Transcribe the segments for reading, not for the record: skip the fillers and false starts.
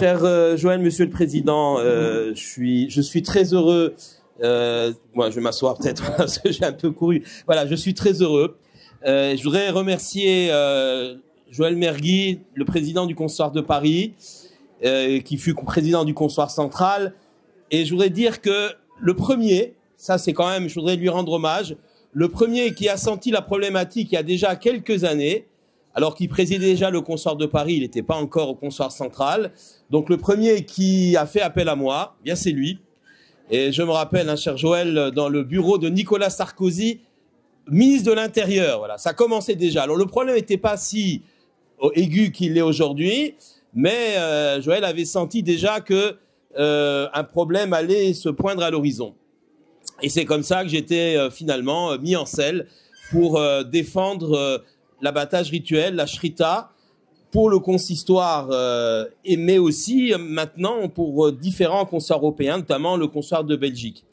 Cher Joël, Monsieur le Président, je suis très heureux. Moi, je vais m'asseoir peut-être parce que j'ai un peu couru. Voilà, je suis très heureux. Je voudrais remercier Joël Mergui, le président du Consoir de Paris, qui fut président du Consoir central. Et je voudrais dire que le premier, ça c'est quand même, je voudrais lui rendre hommage, le premier qui a senti la problématique il y a déjà quelques années, alors qu'il présidait déjà le Consoir de Paris, il n'était pas encore au Consoir central. Donc le premier qui a fait appel à moi, bien c'est lui. Et je me rappelle, hein, cher Joël, dans le bureau de Nicolas Sarkozy, ministre de l'Intérieur. Voilà, ça commençait déjà. Alors le problème n'était pas si aigu qu'il est aujourd'hui, mais Joël avait senti déjà que un problème allait se poindre à l'horizon. Et c'est comme ça que j'étais finalement mis en selle pour défendre l'abattage rituel, la shrita, pour le consistoire, mais aussi maintenant pour différents consoirs européens, notamment le consoir de Belgique.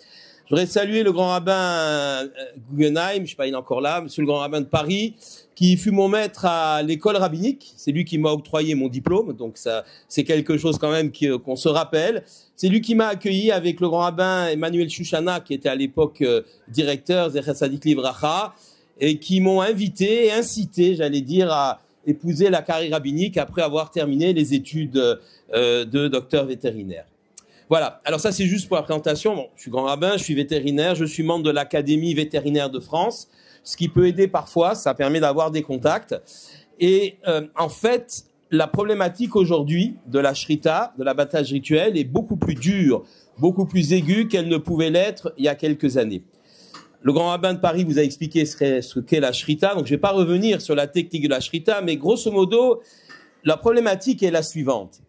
Je voudrais saluer le grand rabbin Guggenheim, je sais pas, il est encore là, monsieur le grand rabbin de Paris, qui fut mon maître à l'école rabbinique. C'est lui qui m'a octroyé mon diplôme, donc ça, c'est quelque chose quand même qu'on se rappelle. C'est lui qui m'a accueilli avec le grand rabbin Emmanuel Chouchana, qui était à l'époque directeur Zecher Tzadik Livracha, et qui m'ont invité et incité, j'allais dire, à épouser la carrière rabbinique après avoir terminé les études de docteur vétérinaire. Voilà, alors ça c'est juste pour la présentation. Bon, je suis grand rabbin, je suis vétérinaire, je suis membre de l'Académie vétérinaire de France, ce qui peut aider parfois, ça permet d'avoir des contacts. Et en fait, la problématique aujourd'hui de la shrita, de l'abattage rituel, est beaucoup plus dure, beaucoup plus aiguë qu'elle ne pouvait l'être il y a quelques années. Le grand rabbin de Paris vous a expliqué ce qu'est la shrita, donc je ne vais pas revenir sur la technique de la shrita, mais grosso modo, la problématique est la suivante.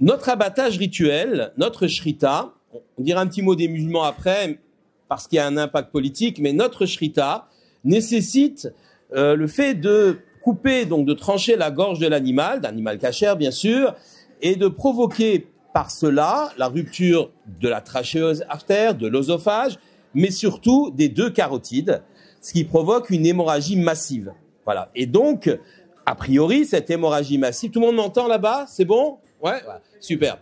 Notre abattage rituel, notre shrita, on dira un petit mot des musulmans après, parce qu'il y a un impact politique, mais notre shrita nécessite le fait de couper, donc de trancher la gorge de l'animal, d'animal cachère bien sûr, et de provoquer par cela la rupture de la trachéose artère, de l'œsophage, mais surtout des deux carotides, ce qui provoque une hémorragie massive. Voilà. Et donc, a priori, cette hémorragie massive, tout le monde m'entend là-bas? C'est bon? Ouais, voilà. Super.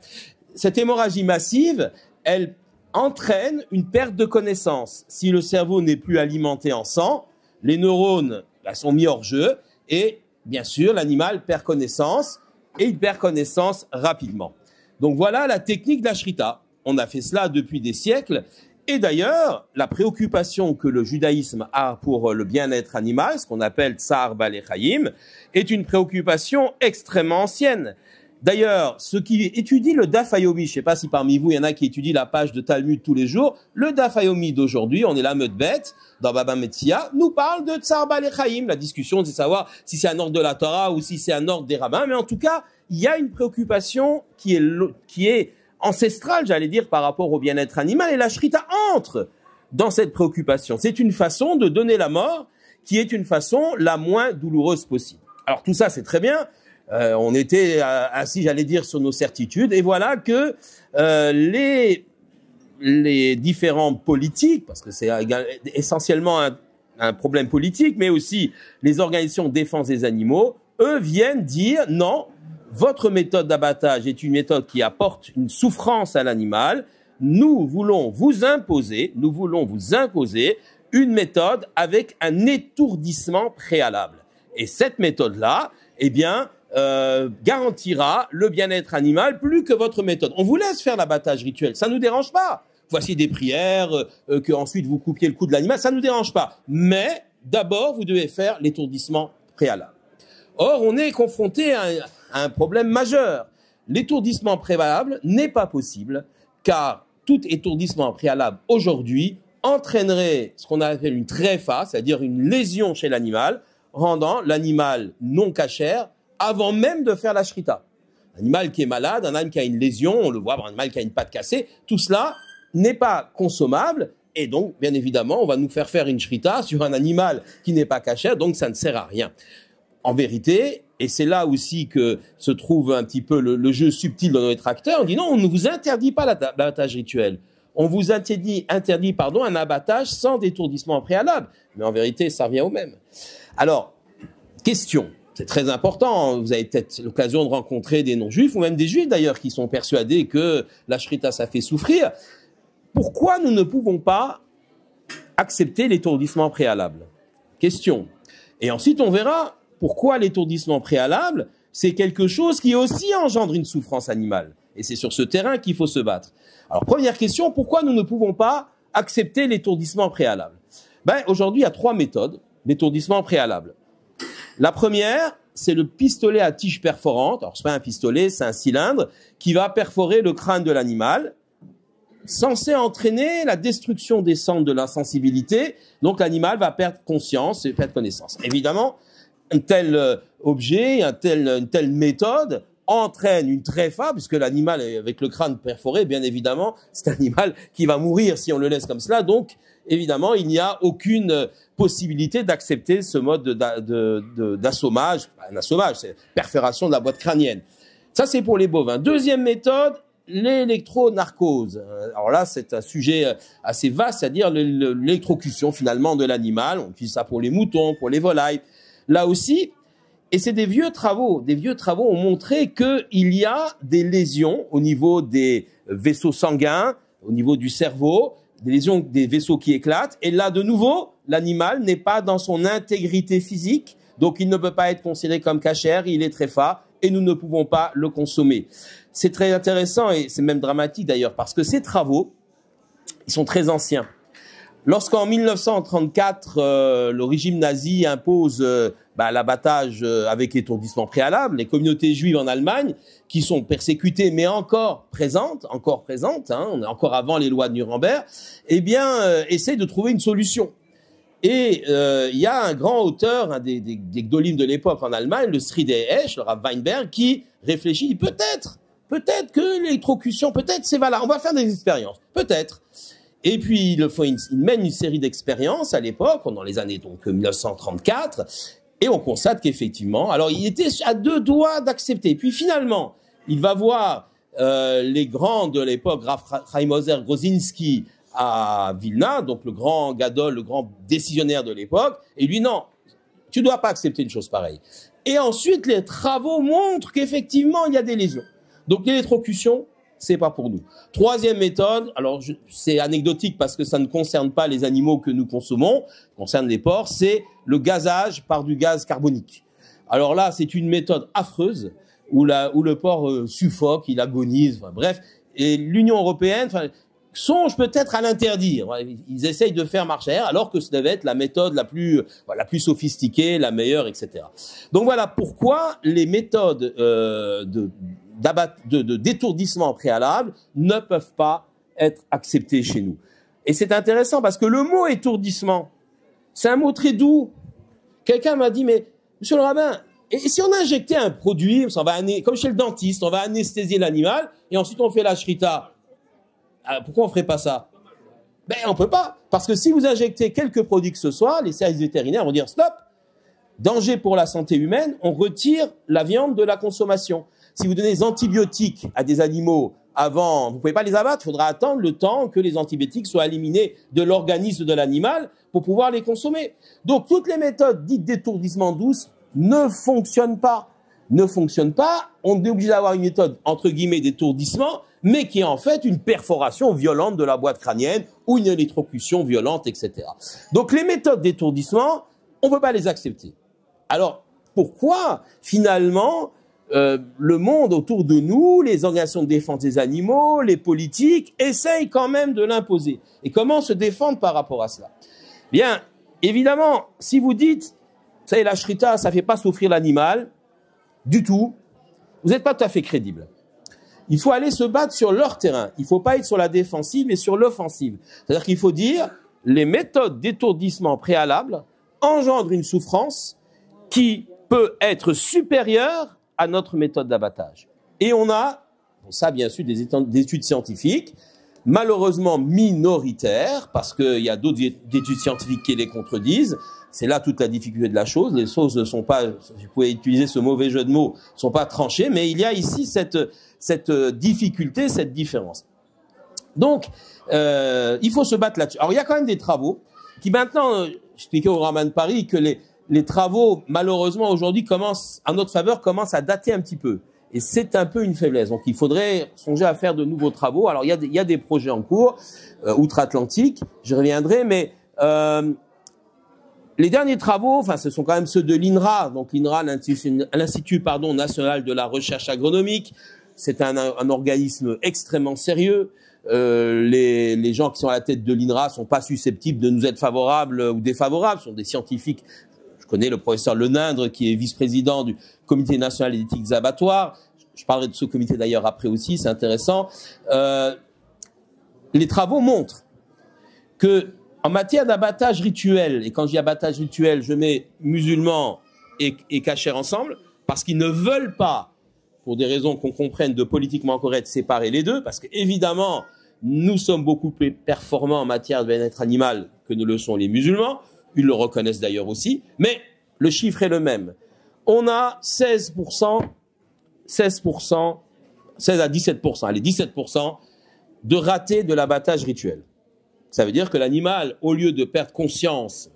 Cette hémorragie massive, elle entraîne une perte de connaissance. Si le cerveau n'est plus alimenté en sang, les neurones sont mis hors jeu et, bien sûr, l'animal perd connaissance et il perd connaissance rapidement. Donc voilà la technique de la shrita. On a fait cela depuis des siècles. Et d'ailleurs, la préoccupation que le judaïsme a pour le bien-être animal, ce qu'on appelle tsar balei chayim, est une préoccupation extrêmement ancienne. D'ailleurs, ceux qui étudient le Daf Yomi, je ne sais pas si parmi vous, il y en a qui étudient la page de Talmud tous les jours, le Daf Yomi d'aujourd'hui, on est la Meudbet, dans Baba Metzia, nous parle de tsar balei chayim. La discussion, c'est de savoir si c'est un ordre de la Torah ou si c'est un ordre des rabbins, mais en tout cas, il y a une préoccupation qui est ancestrale, j'allais dire, par rapport au bien-être animal, et la shrita entre dans cette préoccupation. C'est une façon de donner la mort qui est une façon la moins douloureuse possible. Alors tout ça, c'est très bien. On était assis, j'allais dire, sur nos certitudes, et voilà que les différents politiques, parce que c'est essentiellement un problème politique, mais aussi les organisations de défense des animaux, eux viennent dire non, votre méthode d'abattage est une méthode qui apporte une souffrance à l'animal. Nous voulons vous imposer une méthode avec un étourdissement préalable. Et cette méthode-là, eh bien, garantira le bien-être animal plus que votre méthode. On vous laisse faire l'abattage rituel, ça nous dérange pas. Voici des prières, que ensuite vous coupiez le cou de l'animal, ça nous dérange pas. Mais d'abord, vous devez faire l'étourdissement préalable. Or, on est confronté à un problème majeur. L'étourdissement préalable n'est pas possible, car tout étourdissement préalable aujourd'hui entraînerait ce qu'on appelle une tréfa, c'est-à-dire une lésion chez l'animal, rendant l'animal non cachère avant même de faire la shrita. Un animal qui est malade, un animal qui a une lésion, on le voit, un animal qui a une patte cassée, tout cela n'est pas consommable et donc, bien évidemment, on va nous faire une shrita sur un animal qui n'est pas cachère, donc ça ne sert à rien. En vérité, et c'est là aussi que se trouve un petit peu le jeu subtil de nos détracteurs, on dit non, on ne vous interdit pas l'abattage rituel. On vous interdit un abattage sans détourdissement préalable. Mais en vérité, ça revient au même. Alors, question. c'est très important. Vous avez peut-être l'occasion de rencontrer des non-juifs, ou même des juifs d'ailleurs, qui sont persuadés que la shrita, ça fait souffrir. Pourquoi nous ne pouvons pas accepter l'étourdissement préalable? Question. Et ensuite, on verra pourquoi l'étourdissement préalable, c'est quelque chose qui aussi engendre une souffrance animale. Et c'est sur ce terrain qu'il faut se battre. Alors, première question, pourquoi nous ne pouvons pas accepter l'étourdissement préalable? Aujourd'hui, il y a 3 méthodes d'étourdissement préalable. La première, c'est le pistolet à tige perforante. Alors, c'est pas un pistolet, c'est un cylindre qui va perforer le crâne de l'animal, censé entraîner la destruction des centres de la sensibilité. Donc, l'animal va perdre conscience et perdre connaissance. Évidemment, un tel objet, une telle méthode entraîne une tréfa, puisque l'animal avec le crâne perforé, bien évidemment, c'est un animal qui va mourir si on le laisse comme cela. Donc, évidemment, il n'y a aucune possibilité d'accepter ce mode d'assommage. Un assommage, c'est perforation de la boîte crânienne. Ça, c'est pour les bovins. Deuxième méthode, l'électronarcose. Alors là, c'est un sujet assez vaste, c'est-à-dire l'électrocution finalement de l'animal. On utilise ça pour les moutons, pour les volailles. Là aussi, et c'est des vieux travaux ont montré qu'il y a des lésions au niveau des vaisseaux sanguins, au niveau du cerveau, des lésions, des vaisseaux qui éclatent. Et là, de nouveau, l'animal n'est pas dans son intégrité physique, donc il ne peut pas être considéré comme cachère, il est tréfa, et nous ne pouvons pas le consommer. C'est très intéressant et c'est même dramatique d'ailleurs, parce que ces travaux, ils sont très anciens. Lorsqu'en 1934, le régime nazi impose l'abattage avec étourdissement préalable, les communautés juives en Allemagne, qui sont persécutées mais encore présentes, hein, on est encore avant les lois de Nuremberg, essayent de trouver une solution. Et il y a un grand auteur, un des gdolim de l'époque en Allemagne, le Sridé Esch, le Rav Weinberg, qui réfléchit, peut-être que l'électrocution, peut-être c'est valable, on va faire des expériences, peut-être. Et puis, il mène une série d'expériences à l'époque, dans les années 1934, et on constate qu'effectivement, alors il était à 2 doigts d'accepter. Puis finalement, il va voir les grands de l'époque, Rav Chaim Ozer Grozinski à Vilna, donc le grand gadol, le grand décisionnaire de l'époque, et lui, non, tu dois pas accepter une chose pareille. Et ensuite, les travaux montrent qu'effectivement, il y a des lésions. Donc l'électrocution, c'est pas pour nous. Troisième méthode, alors c'est anecdotique parce que ça ne concerne pas les animaux que nous consommons, ça concerne les porcs, c'est le gazage par du gaz carbonique. Alors là, c'est une méthode affreuse où le porc suffoque, il agonise, enfin, bref. Et l'Union européenne songe peut-être à l'interdire. Ils essayent de faire marche arrière alors que ce devait être la méthode la plus sophistiquée, la meilleure, etc. Donc voilà pourquoi les méthodes d'étourdissement préalable ne peuvent pas être acceptés chez nous. Et c'est intéressant parce que le mot étourdissement, c'est un mot très doux. Quelqu'un m'a dit, mais monsieur le rabbin, et si on injectait un produit, comme chez le dentiste, on va anesthésier l'animal et ensuite on fait la shrita. Pourquoi on ferait pas ça? On peut pas. Parce que si vous injectez quelques produits que ce soit, les services vétérinaires vont dire stop, danger pour la santé humaine, on retire la viande de la consommation. Si vous donnez des antibiotiques à des animaux avant, vous pouvez pas les abattre, il faudra attendre le temps que les antibiotiques soient éliminés de l'organisme de l'animal pour pouvoir les consommer. Donc toutes les méthodes dites d'étourdissement douce ne fonctionnent pas. On est obligé d'avoir une méthode entre guillemets d'étourdissement, mais qui est en fait une perforation violente de la boîte crânienne ou une électrocution violente, etc. Donc les méthodes d'étourdissement, on peut pas les accepter. Alors pourquoi finalement le monde autour de nous, les organisations de défense des animaux, les politiques, essayent quand même de l'imposer. Et comment se défendre par rapport à cela? Bien, évidemment, si vous dites, vous savez, la shrita, ça fait pas souffrir l'animal, du tout, vous n'êtes pas tout à fait crédible. Il faut aller se battre sur leur terrain. Il ne faut pas être sur la défensive, mais sur l'offensive. C'est-à-dire qu'il faut dire, les méthodes d'étourdissement préalable engendrent une souffrance qui peut être supérieure à notre méthode d'abattage. Et on a, pour ça bien sûr, des études scientifiques, malheureusement minoritaires, parce qu'il y a d'autres études scientifiques qui les contredisent. C'est là toute la difficulté de la chose. Les choses ne sont pas, si vous pouvez utiliser ce mauvais jeu de mots, ne sont pas tranchées, mais il y a ici cette difficulté, cette différence. Donc, il faut se battre là-dessus. Alors, il y a quand même des travaux qui maintenant, j'expliquais au Raman de Paris que les travaux, malheureusement, aujourd'hui, à notre faveur, commencent à dater un petit peu. Et c'est un peu une faiblesse. Donc, il faudrait songer à faire de nouveaux travaux. Alors, il y a des projets en cours, outre-Atlantique, j'y reviendrai, mais les derniers travaux, enfin, ce sont quand même ceux de l'INRA. Donc, l'INRA, l'Institut national de la recherche agronomique, c'est un organisme extrêmement sérieux. Les gens qui sont à la tête de l'INRA sont pas susceptibles de nous être favorables ou défavorables. Ce sont des scientifiques. Je connais le professeur Lenindre, qui est vice-président du Comité national d'éthique des abattoirs. Je parlerai de ce comité d'ailleurs après aussi, c'est intéressant. Les travaux montrent que en matière d'abattage rituel, et quand je dis abattage rituel, je mets musulmans et cachers ensemble, parce qu'ils ne veulent pas, pour des raisons qu'on comprenne de politiquement correct, séparer les deux, parce qu'évidemment, nous sommes beaucoup plus performants en matière de bien-être animal que ne le sont les musulmans. Ils le reconnaissent d'ailleurs aussi, mais le chiffre est le même. On a 16 à 17%, allez, 17% de ratés de l'abattage rituel. Ça veut dire que l'animal, au lieu de perdre conscience,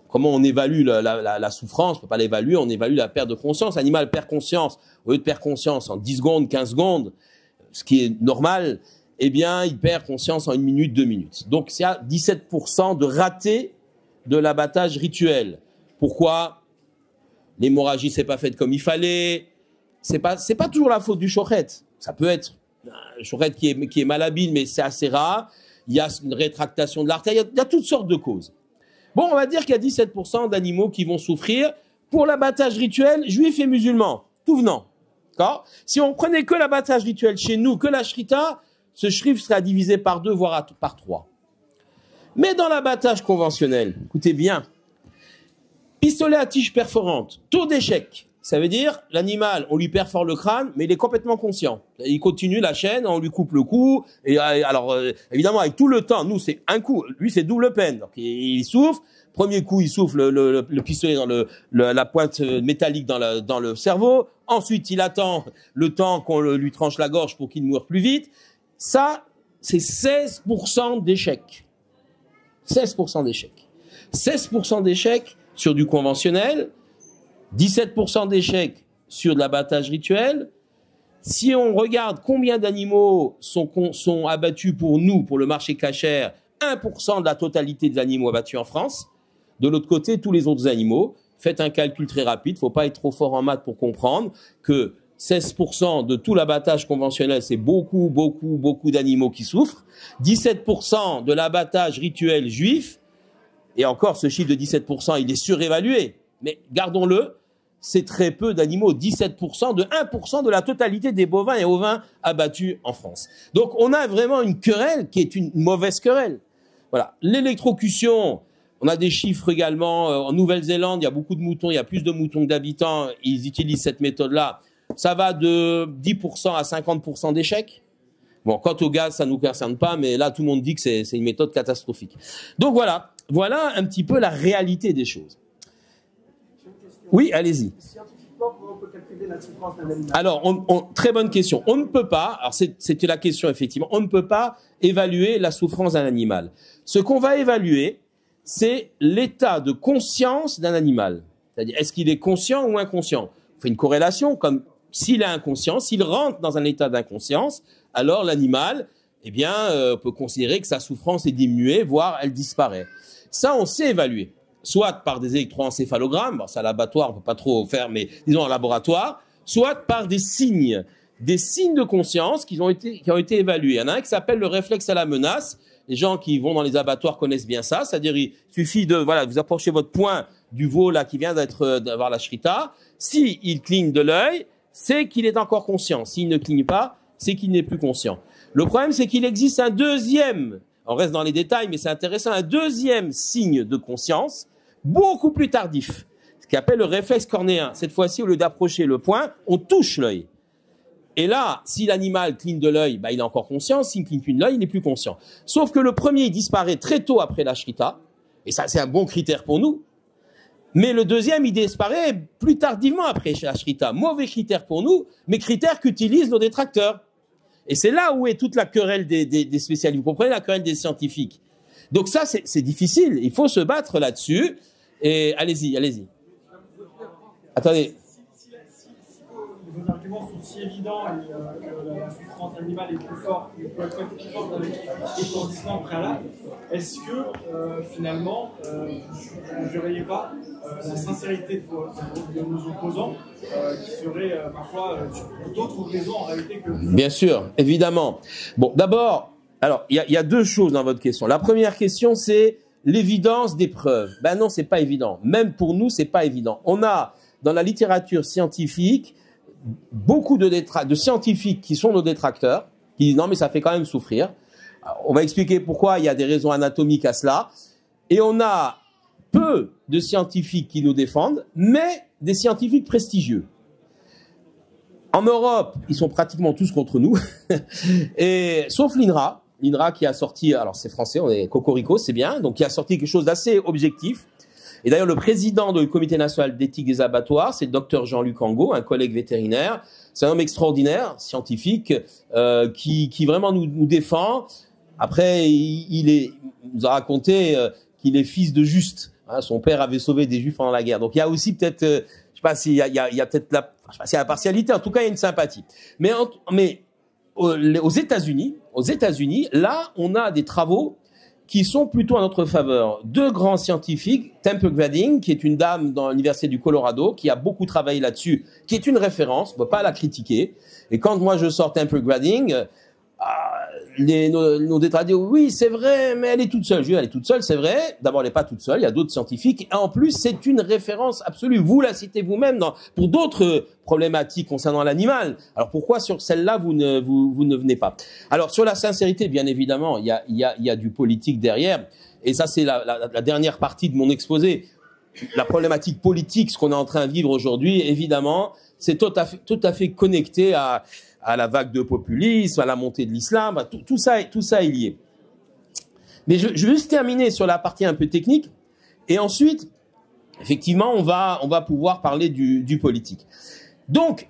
comment on évalue la souffrance, on ne peut pas l'évaluer, on évalue la perte de conscience. L'animal perd conscience, au lieu de perdre conscience en 10 secondes, 15 secondes, ce qui est normal, eh bien, il perd conscience en 1 minute, 2 minutes. Donc, c'est à 17% de ratés de l'abattage rituel. Pourquoi? L'hémorragie s'est pas faite comme il fallait. C'est pas toujours la faute du shochet. Ça peut être un shochet qui est malhabile, mais c'est assez rare. Il y a une rétractation de l'artère. Il y a toutes sortes de causes. Bon, on va dire qu'il y a 17% d'animaux qui vont souffrir pour l'abattage rituel juif et musulman, tout venant. D'accord? Si on prenait que l'abattage rituel chez nous, que la shrita, ce chiffre serait divisé par 2, voire par 3. Mais dans l'abattage conventionnel, écoutez bien, pistolet à tige perforante, taux d'échec, ça veut dire l'animal, on lui perfore le crâne, mais il est complètement conscient. Il continue la chaîne, on lui coupe le cou, et alors évidemment avec tout le temps, nous c'est un coup, lui c'est double peine. Donc il souffle, premier coup il souffle le pistolet dans la pointe métallique dans le cerveau, ensuite il attend le temps qu'on lui tranche la gorge pour qu'il meure plus vite. Ça, c'est 16% d'échecs. 16% d'échecs. 16% d'échecs sur du conventionnel, 17% d'échecs sur de l'abattage rituel. Si on regarde combien d'animaux sont abattus pour nous, pour le marché cachère, 1% de la totalité des animaux abattus en France. De l'autre côté, tous les autres animaux. Faites un calcul très rapide, faut pas être trop fort en maths pour comprendre que 16% de tout l'abattage conventionnel, c'est beaucoup d'animaux qui souffrent. 17% de l'abattage rituel juif, et encore ce chiffre de 17%, il est surévalué. Mais gardons-le, c'est très peu d'animaux, 17% de 1% de la totalité des bovins et ovins abattus en France. Donc on a vraiment une querelle qui est une mauvaise querelle. Voilà. L'électrocution, on a des chiffres également. En Nouvelle-Zélande, il y a beaucoup de moutons, il y a plus de moutons que d'habitants. Ils utilisent cette méthode-là. Ça va de 10% à 50% d'échecs. Bon, quant au gaz, ça ne nous concerne pas, mais là, tout le monde dit que c'est une méthode catastrophique. Donc voilà un petit peu la réalité des choses. Oui, allez-y. Scientifiquement, comment on peut calculer la souffrance d'un animal? Alors, très bonne question. On ne peut pas, alors c'était la question effectivement, on ne peut pas évaluer la souffrance d'un animal. Ce qu'on va évaluer, c'est l'état de conscience d'un animal. C'est-à-dire, est-ce qu'il est conscient ou inconscient? On fait une corrélation, comme s'il est inconscient, s'il rentre dans un état d'inconscience, alors l'animal, eh bien, peut considérer que sa souffrance est diminuée, voire elle disparaît. Ça, on sait évaluer. Soit par des électroencéphalogrammes, bon, c'est à l'abattoir, on peut pas trop faire, mais disons en laboratoire, soit par des signes de conscience qui ont été évalués. Il y en a un qui s'appelle le réflexe à la menace. Les gens qui vont dans les abattoirs connaissent bien ça, c'est-à-dire il suffit de vous approchez votre poing du veau là qui vient d'avoir la shrita. Si il cligne de l'œil, c'est qu'il est encore conscient. S'il ne cligne pas, c'est qu'il n'est plus conscient. Le problème, c'est qu'il existe un deuxième, on reste dans les détails, mais c'est intéressant, un deuxième signe de conscience, beaucoup plus tardif, ce qu'on appelle le réflexe cornéen. Cette fois-ci, au lieu d'approcher le poing, on touche l'œil. Et là, si l'animal cligne de l'œil, il est encore conscient. S'il ne cligne plus de l'œil, il n'est plus conscient. Sauf que le premier, il disparaît très tôt après la shrita. Et ça, c'est un bon critère pour nous. Mais le deuxième, il disparaît plus tardivement après la shrita. Mauvais critère pour nous, mais critère qu'utilisent nos détracteurs. Et c'est là où est toute la querelle des spécialistes. Vous comprenez la querelle des scientifiques. Donc ça, c'est difficile. Il faut se battre là-dessus. Et allez-y. Attendez. Si vos arguments sont si évidents et que la souffrance animale est plus forte, et peut être plus forte avec l'étourdissement préalable, est-ce que finalement, vous ne juriez pas la sincérité de nos opposants qui seraient parfois pour d'autres raisons en réalité que... Bien sûr, évidemment. Bon, d'abord, alors il y a deux choses dans votre question. La première question, c'est l'évidence des preuves. Ben non, c'est pas évident. Même pour nous, c'est pas évident. On a dans la littérature scientifique beaucoup de scientifiques qui sont nos détracteurs, qui disent non mais ça fait quand même souffrir. Alors, on va expliquer pourquoi, il y a des raisons anatomiques à cela. Et on a peu de scientifiques qui nous défendent, mais des scientifiques prestigieux. En Europe, ils sont pratiquement tous contre nous, et sauf l'INRA qui a sorti, alors c'est français, on est cocorico, c'est bien, donc qui a sorti quelque chose d'assez objectif. Et d'ailleurs, le président du Comité national d'éthique des abattoirs, c'est le docteur Jean-Luc Angot, un collègue vétérinaire. C'est un homme extraordinaire, scientifique, qui vraiment nous défend. Après, il nous a raconté qu'il est fils de Juste. Hein, son père avait sauvé des Juifs pendant la guerre. Donc il y a aussi peut-être, je sais pas s'il y a peut-être je sais pas s'il y a la partialité. En tout cas, il y a une sympathie. Mais aux États-Unis, là, on a des travaux qui sont plutôt en notre faveur. Deux grands scientifiques, Temple Grandin, qui est une dame dans l'université du Colorado, qui a beaucoup travaillé là-dessus, qui est une référence, on ne peut pas la critiquer. Et quand moi je sors Temple Grandin, nos détracteurs disent oui, c'est vrai, mais elle est toute seule. Je dis, elle est toute seule, c'est vrai. D'abord, elle n'est pas toute seule, il y a d'autres scientifiques. Et en plus, c'est une référence absolue. Vous la citez vous-même pour d'autres problématiques concernant l'animal. Alors pourquoi sur celle-là, vous ne venez pas? Alors sur la sincérité, bien évidemment, il y a du politique derrière. Et ça, c'est la dernière partie de mon exposé. La problématique politique, ce qu'on est en train de vivre aujourd'hui, évidemment, c'est tout à fait connecté à la vague de populisme, à la montée de l'islam, tout ça est lié. Mais je vais juste terminer sur la partie un peu technique, et ensuite, effectivement, on va pouvoir parler du politique. Donc,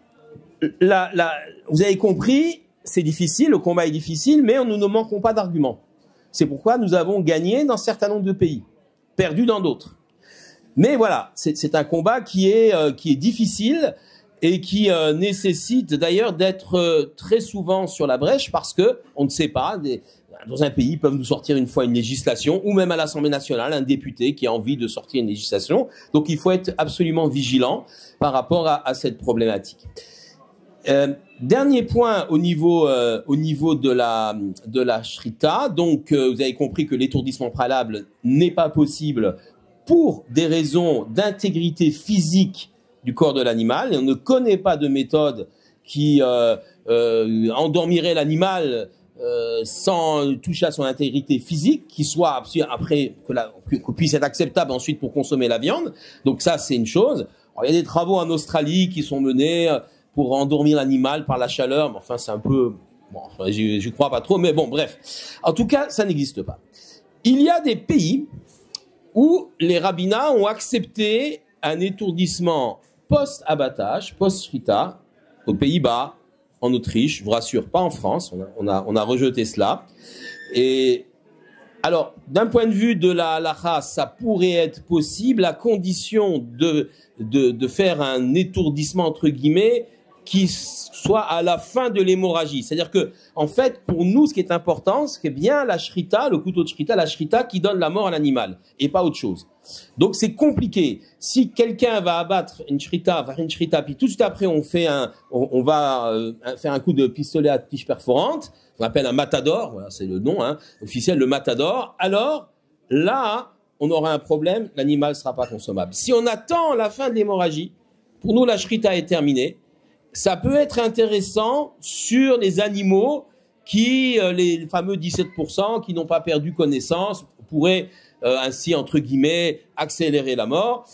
vous avez compris, c'est difficile, le combat est difficile, mais nous ne manquons pas d'arguments. C'est pourquoi nous avons gagné dans un certain nombre de pays, perdu dans d'autres. Mais voilà, c'est un combat qui est difficile, et qui nécessite d'ailleurs d'être très souvent sur la brèche parce que on ne sait pas, dans un pays, ils peuvent nous sortir une fois une législation, ou même à l'Assemblée nationale, un député qui a envie de sortir une législation. Donc il faut être absolument vigilant par rapport à cette problématique. Dernier point au niveau de la shrita. Donc vous avez compris que l'étourdissement préalable n'est pas possible pour des raisons d'intégrité physique du corps de l'animal, et on ne connaît pas de méthode qui endormirait l'animal sans toucher à son intégrité physique, qui soit après que puisse être acceptable ensuite pour consommer la viande. Donc ça, c'est une chose. Alors, il y a des travaux en Australie qui sont menés pour endormir l'animal par la chaleur, mais enfin c'est un peu, bon, enfin, j'y crois pas trop, mais bon, bref. En tout cas, ça n'existe pas. Il y a des pays où les rabbinats ont accepté un étourdissement post-abattage, post-shrita, aux Pays-Bas, en Autriche, je vous rassure, pas en France, on a rejeté cela. Et alors, d'un point de vue de la halakha, ça pourrait être possible à condition de faire un étourdissement, entre guillemets, qui soit à la fin de l'hémorragie. C'est-à-dire que, en fait, pour nous, ce qui est important, c'est bien la shrita, le couteau de shrita, la shrita qui donne la mort à l'animal, et pas autre chose. Donc c'est compliqué. Si quelqu'un va abattre une shrita, puis tout de suite après on va faire un coup de pistolet à tige perforante, on appelle un matador, voilà, c'est le nom officiel, le matador. Alors là, on aura un problème, l'animal ne sera pas consommable. Si on attend la fin de l'hémorragie, pour nous la shrita est terminée. Ça peut être intéressant sur les animaux qui, les fameux 17%, qui n'ont pas perdu connaissance, pourraient ainsi, entre guillemets, accélérer la mort.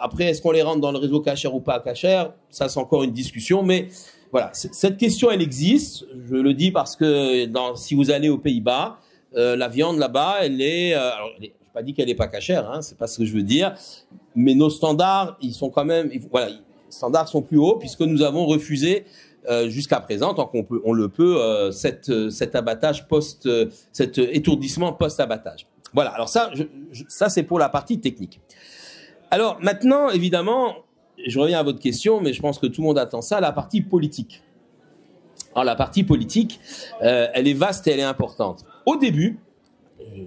Après, est-ce qu'on les rentre dans le réseau cachère ou pas cachère? Ça, c'est encore une discussion, mais voilà, cette question, elle existe. Je le dis parce que si vous allez aux Pays-Bas, la viande là-bas, elle est... alors, je n'ai pas dit qu'elle n'est pas cachère, hein, c'est pas ce que je veux dire, mais nos standards, ils sont quand même... Voilà, les standards sont plus hauts puisque nous avons refusé jusqu'à présent, tant on le peut, cet abattage cet étourdissement post-abattage. Voilà, alors ça c'est pour la partie technique. Alors maintenant, évidemment, je reviens à votre question, mais je pense que tout le monde attend ça, la partie politique. Alors, la partie politique, elle est vaste et elle est importante. Au début,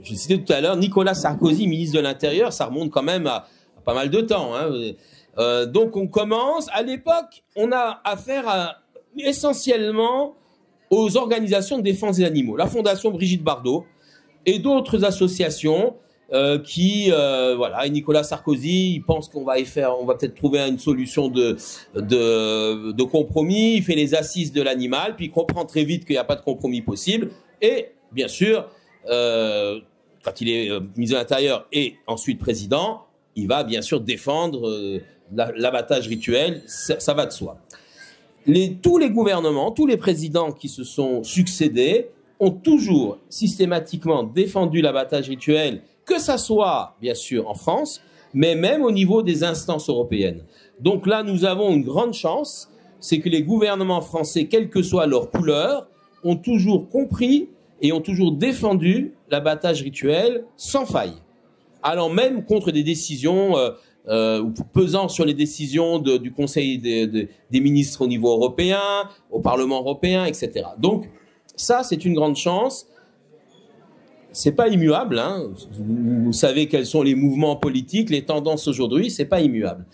je citais tout à l'heure, Nicolas Sarkozy, ministre de l'Intérieur, ça remonte quand même à pas mal de temps. Hein. Donc, on commence. À l'époque, on a affaire essentiellement aux organisations de défense des animaux. La Fondation Brigitte Bardot et d'autres associations voilà, et Nicolas Sarkozy, il pense on va peut-être trouver une solution de compromis. Il fait les assises de l'animal, puis il comprend très vite qu'il n'y a pas de compromis possible. Et bien sûr, quand il est ministre de l'Intérieur et ensuite président, il va bien sûr défendre l'abattage rituel. Ça va de soi. Tous les gouvernements, tous les présidents qui se sont succédés ont toujours systématiquement défendu l'abattage rituel, que ça soit, bien sûr, en France, mais même au niveau des instances européennes. Donc là, nous avons une grande chance, c'est que les gouvernements français, quelle que soit leur couleur, ont toujours compris et ont toujours défendu l'abattage rituel sans faille, allant même contre des décisions pesant sur les décisions du Conseil des ministres au niveau européen, au Parlement européen, etc. Donc, ça, c'est une grande chance. C'est pas immuable, hein. Vous savez quels sont les mouvements politiques, les tendances aujourd'hui, c'est pas immuable.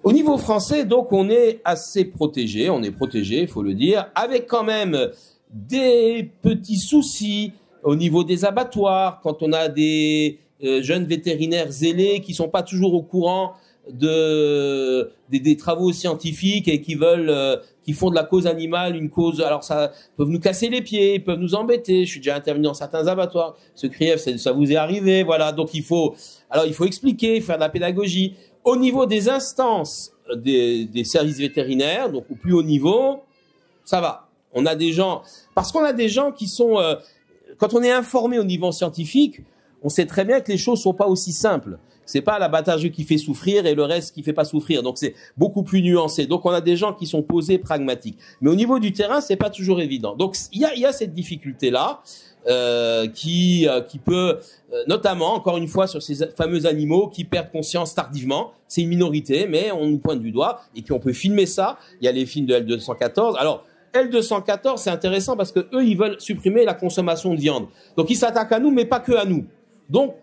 Au niveau français, donc, on est assez protégé, il faut le dire, avec quand même des petits soucis au niveau des abattoirs, quand on a des jeunes vétérinaires zélés qui sont pas toujours au courant des travaux scientifiques et qui font de la cause animale une cause. Alors ça peuvent nous casser les pieds, ils peuvent nous embêter. Je suis déjà intervenu dans certains abattoirs. Ce Krief, ça vous est arrivé, voilà. Donc il faut expliquer, faire de la pédagogie. Au niveau des instances des services vétérinaires, donc au plus haut niveau, ça va. On a des gens qui sont quand on est informé au niveau scientifique, on sait très bien que les choses sont pas aussi simples. C'est pas l'abattage qui fait souffrir et le reste qui fait pas souffrir. Donc c'est beaucoup plus nuancé. Donc on a des gens qui sont posés, pragmatiques. Mais au niveau du terrain, c'est pas toujours évident. Donc il y a cette difficulté là qui peut notamment encore une fois sur ces fameux animaux qui perdent conscience tardivement. C'est une minorité, mais on nous pointe du doigt et puis on peut filmer ça. Il y a les films de L214. Alors L214, c'est intéressant parce que eux, ils veulent supprimer la consommation de viande. Donc ils s'attaquent à nous, mais pas que à nous. Donc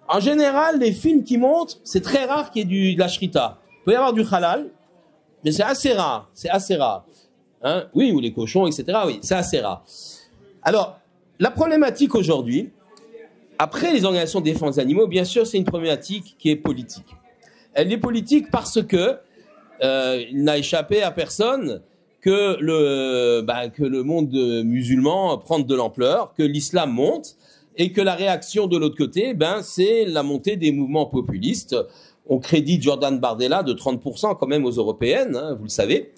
en général, les films qui montrent, c'est très rare qu'il y ait de la shrita. Il peut y avoir du halal, mais c'est assez rare. C'est assez rare. Hein? Oui, ou les cochons, etc. Oui, c'est assez rare. Alors, la problématique aujourd'hui, après les organisations de défense des animaux, bien sûr, c'est une problématique qui est politique. Elle est politique parce que il n'a échappé à personne que le monde musulman prend de l'ampleur, que l'islam monte, et que la réaction de l'autre côté, c'est la montée des mouvements populistes. On crédite Jordan Bardella de 30% quand même aux européennes, hein, vous le savez.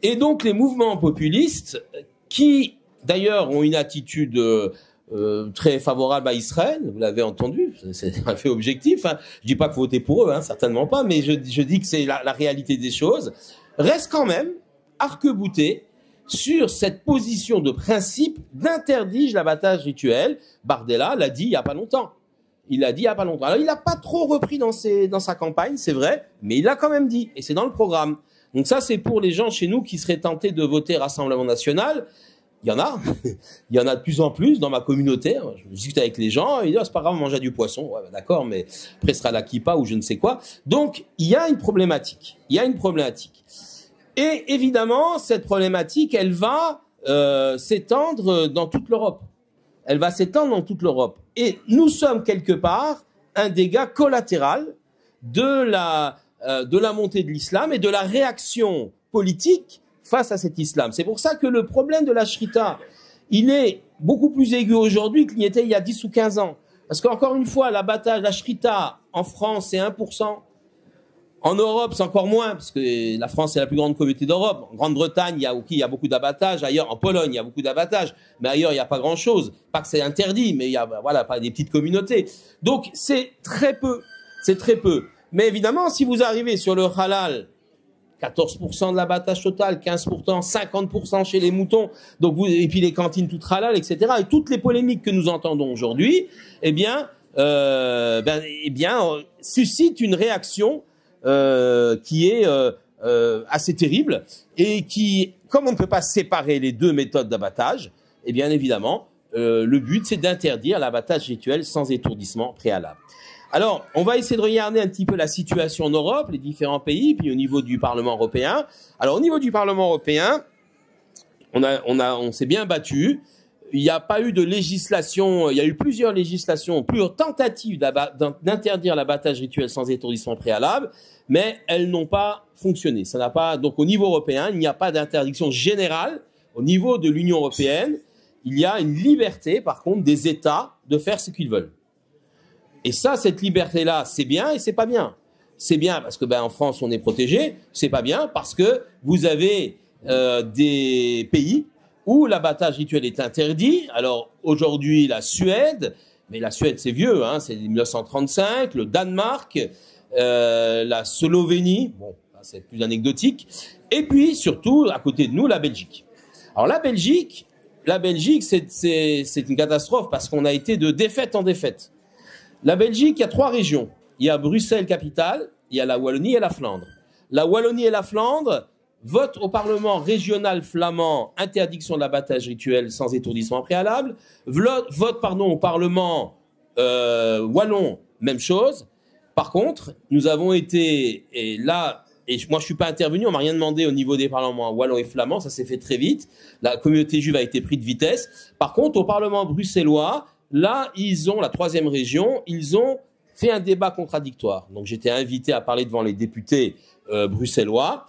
Et donc les mouvements populistes, qui d'ailleurs ont une attitude très favorable à Israël, vous l'avez entendu, c'est un fait objectif. Hein. Je dis pas que votez pour eux, hein, certainement pas, mais je dis que c'est la réalité des choses. Reste quand même arc-bouté sur cette position de principe d'interdire l'abattage rituel. Bardella l'a dit il y a pas longtemps. Alors il n'a pas trop repris dans sa campagne, c'est vrai, mais il l'a quand même dit, et c'est dans le programme. Donc ça, c'est pour les gens chez nous qui seraient tentés de voter Rassemblement National. Il y en a de plus en plus dans ma communauté. Je discute avec les gens, ils disent c'est pas grave, on mange du poisson. Ouais, d'accord, mais après ce sera la kippa ou je ne sais quoi. Donc il y a une problématique. Et évidemment, cette problématique, elle va s'étendre dans toute l'Europe. Et nous sommes quelque part un dégât collatéral de la montée de l'islam et de la réaction politique face à cet islam. C'est pour ça que le problème de la shrita, il est beaucoup plus aigu aujourd'hui qu'il n'y était il y a 10 ou 15 ans. Parce qu'encore une fois, l'abattage, la shrita en France, c'est 1%. En Europe, c'est encore moins, parce que la France est la plus grande communauté d'Europe. En Grande-Bretagne, il y a beaucoup d'abattage. Ailleurs, en Pologne, il y a beaucoup d'abattage. Mais ailleurs, il n'y a pas grand-chose. Pas que c'est interdit, mais il y a, pas des petites communautés. Donc, c'est très peu. Mais évidemment, si vous arrivez sur le halal, 14% de l'abattage total, 15%, 50% chez les moutons, et puis les cantines toutes halal, etc. Et toutes les polémiques que nous entendons aujourd'hui, suscitent une réaction qui est assez terrible et qui, comme on ne peut pas séparer les deux méthodes d'abattage, eh bien évidemment, le but c'est d'interdire l'abattage rituel sans étourdissement préalable. Alors, on va essayer de regarder un petit peu la situation en Europe, les différents pays, puis au niveau du Parlement européen. Alors, au niveau du Parlement européen, on s'est bien battu. Il n'y a pas eu de législation, il y a eu plusieurs législations, plusieurs tentatives d'interdire l'abattage rituel sans étourdissement préalable, mais elles n'ont pas fonctionné. Ça n'a pas, donc au niveau européen, il n'y a pas d'interdiction générale. Au niveau de l'Union européenne, il y a une liberté, par contre, des États de faire ce qu'ils veulent. Et ça, cette liberté-là, c'est bien et c'est pas bien. C'est bien parce que, en France, on est protégé. C'est pas bien parce que vous avez des pays où l'abattage rituel est interdit. Alors, aujourd'hui, la Suède, mais la Suède, c'est vieux, hein, c'est 1935, le Danemark, la Slovénie, bon, c'est plus anecdotique, et puis, surtout, à côté de nous, la Belgique. Alors, la Belgique, c'est une catastrophe parce qu'on a été de défaite en défaite. La Belgique, il y a 3 régions. Il y a Bruxelles-Capitale, il y a la Wallonie et la Flandre. La Wallonie et la Flandre votent au Parlement régional flamand interdiction de l'abattage rituel sans étourdissement préalable. Vote au Parlement wallon, même chose. Par contre, nous avons été, et moi je suis pas intervenu, on m'a rien demandé au niveau des parlements wallons et flamands, ça s'est fait très vite. La communauté juive a été prise de vitesse. Par contre, au Parlement bruxellois, là, la 3e région, ils ont fait un débat contradictoire. Donc, j'étais invité à parler devant les députés bruxellois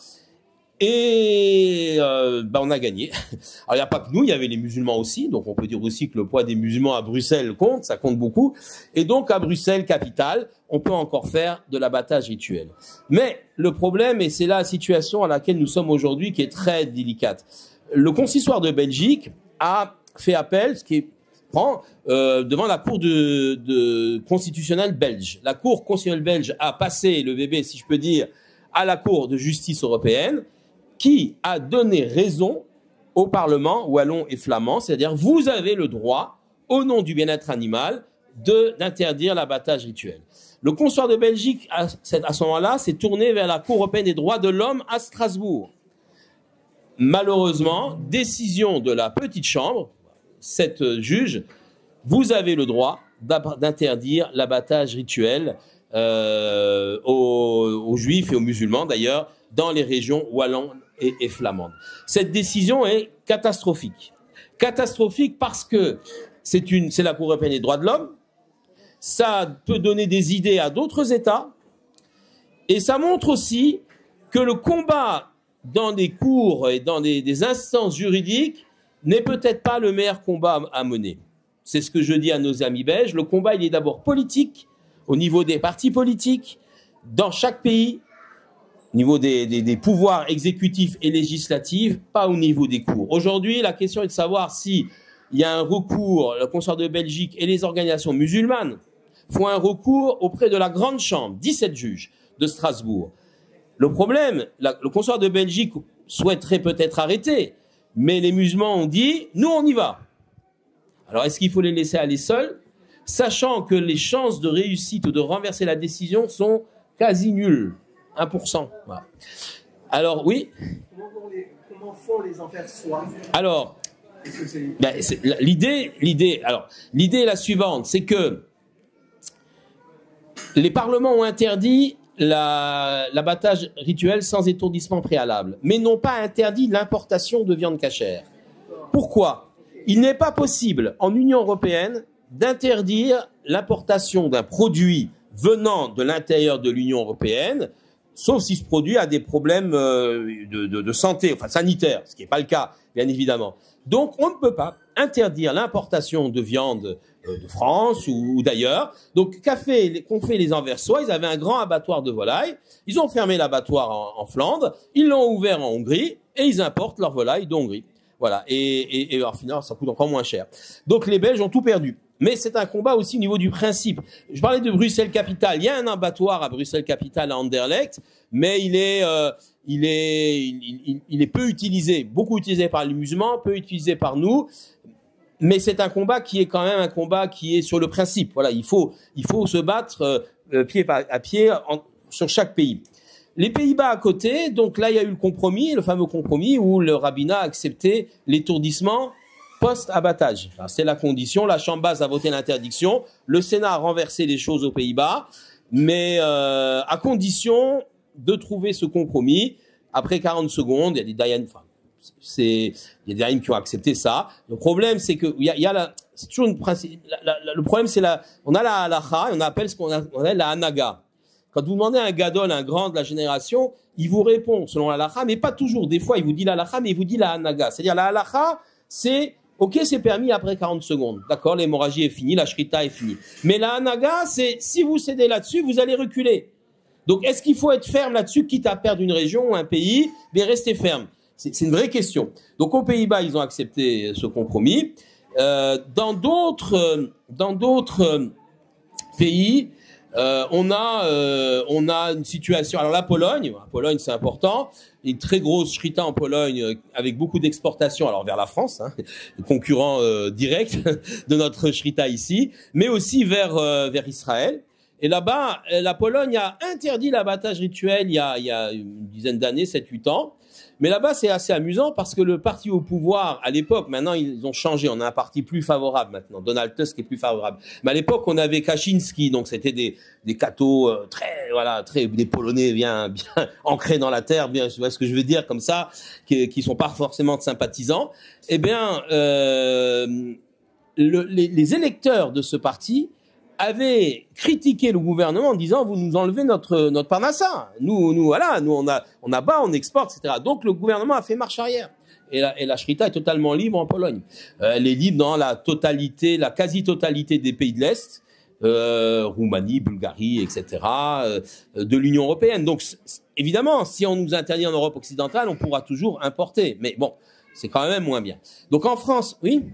et on a gagné. Alors, il n'y a pas que nous, il y avait les musulmans aussi. Donc, on peut dire aussi que le poids des musulmans à Bruxelles compte, ça compte beaucoup. Et donc, à Bruxelles, capitale, on peut encore faire de l'abattage rituel. Mais le problème, et c'est là la situation à laquelle nous sommes aujourd'hui, qui est très délicate. Le consistoire de Belgique a fait appel, ce qui est devant la Cour constitutionnelle belge. La Cour constitutionnelle belge a passé le bébé, si je peux dire, à la Cour de justice européenne, qui a donné raison au Parlement wallon et flamand, c'est-à-dire vous avez le droit, au nom du bien-être animal, d'interdire l'abattage rituel. Le consistoire de Belgique, à ce moment-là, s'est tourné vers la Cour européenne des droits de l'homme à Strasbourg. Malheureusement, décision de la petite chambre, cette juge, vous avez le droit d'interdire l'abattage rituel aux juifs et aux musulmans d'ailleurs dans les régions wallonnes et flamandes. Cette décision est catastrophique. Catastrophique parce que c'est la Cour européenne des droits de l'homme, ça peut donner des idées à d'autres États et ça montre aussi que le combat dans des cours et dans des instances juridiques n'est peut-être pas le meilleur combat à mener. C'est ce que je dis à nos amis belges. Le combat, il est d'abord politique, au niveau des partis politiques, dans chaque pays, au niveau des pouvoirs exécutifs et législatifs, pas au niveau des cours. Aujourd'hui, la question est de savoir si il y a un recours, le consistoire de Belgique et les organisations musulmanes font un recours auprès de la grande chambre, 17 juges de Strasbourg. Le problème, le consistoire de Belgique souhaiterait peut-être arrêter, mais les musulmans ont dit, nous on y va. Alors est-ce qu'il faut les laisser aller seuls, sachant que les chances de réussite ou de renverser la décision sont quasi nulles, 1%. Voilà. Alors oui. Comment font les Anversois? Alors, l'idée est la suivante, c'est que les parlements ont interdit l'abattage rituel sans étourdissement préalable, mais n'ont pas interdit l'importation de viande cachère. Pourquoi? Il n'est pas possible en Union européenne d'interdire l'importation d'un produit venant de l'intérieur de l'Union européenne, sauf si ce produit a des problèmes de santé, enfin sanitaire, ce qui n'est pas le cas, bien évidemment. Donc, on ne peut pas interdire l'importation de viande de France ou d'ailleurs. Donc, qu'ont fait les Anversois? Ils avaient un grand abattoir de volailles. Ils ont fermé l'abattoir en Flandre. Ils l'ont ouvert en Hongrie et ils importent leurs volailles d'Hongrie. Voilà. Et alors, finalement, ça coûte encore moins cher. Donc, les Belges ont tout perdu. Mais c'est un combat aussi au niveau du principe. Je parlais de Bruxelles-Capitale. Il y a un abattoir à Bruxelles-Capitale, à Anderlecht, mais il est peu utilisé. Beaucoup utilisé par les musulmans, peu utilisé par nous. Mais c'est un combat qui est quand même un combat qui est sur le principe. Voilà, il faut se battre pied à pied sur chaque pays. Les Pays-Bas à côté, donc là il y a eu le compromis, le fameux compromis où le rabbinat a accepté l'étourdissement post-abattage. C'est la condition, la Chambre basse a voté l'interdiction, le Sénat a renversé les choses aux Pays-Bas, mais à condition de trouver ce compromis. Après 40 secondes, il y a des dayanim, il y a des dayanim qui ont accepté ça. Le problème, c'est que c'est toujours une principe. Le problème, c'est on a la halacha, et on appelle ce qu'on appelle la hanaga. Quand vous demandez à un gadol, un grand de la génération, il vous répond selon la halacha, mais pas toujours. Des fois, il vous dit la halacha, mais il vous dit la hanaga. C'est-à-dire la halacha, c'est ok, c'est permis après 40 secondes. D'accord, l'hémorragie est finie, la shrita est finie. Mais la hanaga, c'est si vous cédez là-dessus, vous allez reculer. Donc, est-ce qu'il faut être ferme là-dessus, quitte à perdre une région ou un pays, mais rester ferme? C'est une vraie question. Donc, aux Pays-Bas, ils ont accepté ce compromis. Dans d'autres pays, on a une situation. Alors la Pologne, c'est important. Une très grosse shrita en Pologne avec beaucoup d'exportations, alors vers la France, hein, concurrent direct de notre shrita ici, mais aussi vers Israël. Et là-bas, la Pologne a interdit l'abattage rituel il y a une dizaine d'années, 7-8 ans. Mais là-bas, c'est assez amusant parce que le parti au pouvoir, à l'époque, maintenant, ils ont changé. On a un parti plus favorable maintenant. Donald Tusk est plus favorable. Mais à l'époque, on avait Kaczynski. Donc, c'était des cathos des Polonais bien ancrés dans la terre, bien, tu vois ce que je veux dire, comme ça, qui sont pas forcément sympathisants. Eh bien, les électeurs de ce parti avait critiqué le gouvernement en disant vous nous enlevez notre parnassa. Nous on abat, on exporte, etc. Donc le gouvernement a fait marche arrière. Et la shrita est totalement libre en Pologne. Elle est libre dans la quasi-totalité des pays de l'Est, Roumanie, Bulgarie, etc., de l'Union européenne. Donc évidemment, si on nous interdit en Europe occidentale, on pourra toujours importer. Mais bon, c'est quand même moins bien. Donc en France, oui.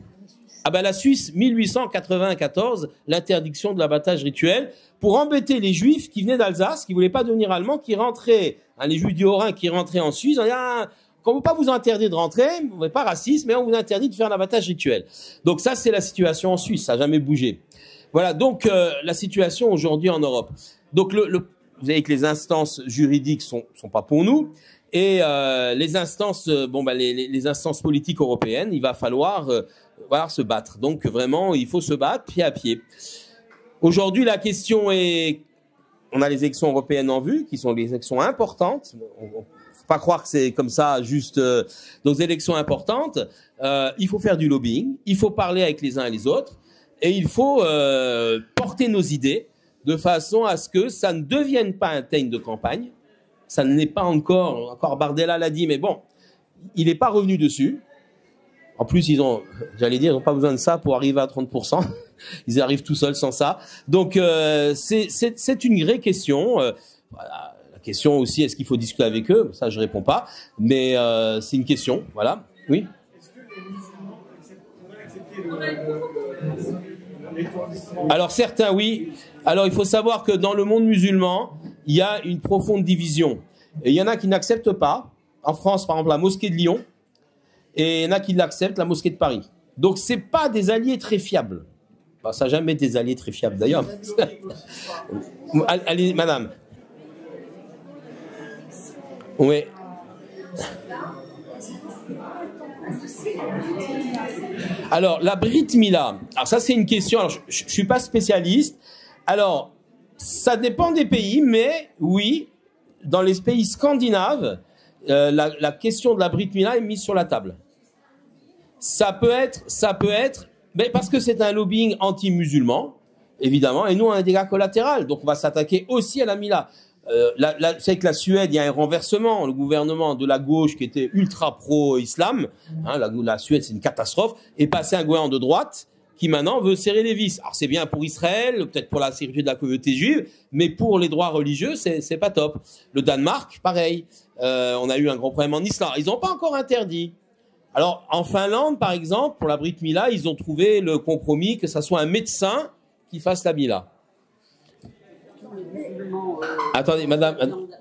Ah ben la Suisse, 1894, l'interdiction de l'abattage rituel pour embêter les Juifs qui venaient d'Alsace, qui voulaient pas devenir allemands, qui rentraient, les Juifs du Haut-Rhin qui rentraient en Suisse, on dit qu'on ne veut pas vous interdire de rentrer, on n'est pas raciste, mais on vous interdit de faire l'abattage rituel. Donc ça, c'est la situation en Suisse, ça n'a jamais bougé. Voilà, donc la situation aujourd'hui en Europe. Donc vous savez que les instances juridiques sont pas pour nous. Et les instances, les instances politiques européennes, il va falloir se battre. Donc vraiment, il faut se battre pied à pied. Aujourd'hui, la question est, on a les élections européennes en vue, qui sont des élections importantes. Faut pas croire que c'est comme ça, juste nos élections importantes. Il faut faire du lobbying, il faut parler avec les uns et les autres, et il faut porter nos idées de façon à ce que ça ne devienne pas un thème de campagne. Ça ne l'est pas encore Bardella l'a dit, mais bon, il n'est pas revenu dessus. En plus, ils n'ont pas besoin de ça pour arriver à 30%. Ils arrivent tout seuls sans ça. Donc, c'est une vraie question. Voilà. La question aussi, est-ce qu'il faut discuter avec eux? Ça, je réponds pas. Mais c'est une question. Voilà. Oui. Est-ce que les musulmans pourraient accepter l'étourdissement? Alors, certains, oui. Alors, il faut savoir que dans le monde musulman, il y a une profonde division. Et il y en a qui n'acceptent pas. En France, par exemple, la mosquée de Lyon. Et il y en a qui l'acceptent, la mosquée de Paris. Donc, c'est pas des alliés très fiables. Enfin, ça n'a jamais été des alliés très fiables, d'ailleurs. Allez, madame. Oui. Alors, la Brit Mila. Alors, ça, c'est une question. Alors, je suis pas spécialiste. Alors, ça dépend des pays, mais oui, dans les pays scandinaves, la question de la Brit Mila est mise sur la table. Ça peut être, mais parce que c'est un lobbying anti-musulman, évidemment, et nous, on a un dégât collatéral, donc on va s'attaquer aussi à la Mila. C'est que la Suède, il y a un renversement. Le gouvernement de la gauche qui était ultra pro-islam, hein, la Suède, c'est une catastrophe, est passé à un gouvernement de droite qui maintenant veut serrer les vis. Alors c'est bien pour Israël, peut-être pour la sécurité de la communauté juive, mais pour les droits religieux, c'est pas top. Le Danemark, pareil. On a eu un gros problème en Islande. Ils n'ont pas encore interdit. Alors en Finlande, par exemple, pour la Brit Mila, ils ont trouvé le compromis que ça soit un médecin qui fasse la Mila. Attendez, madame,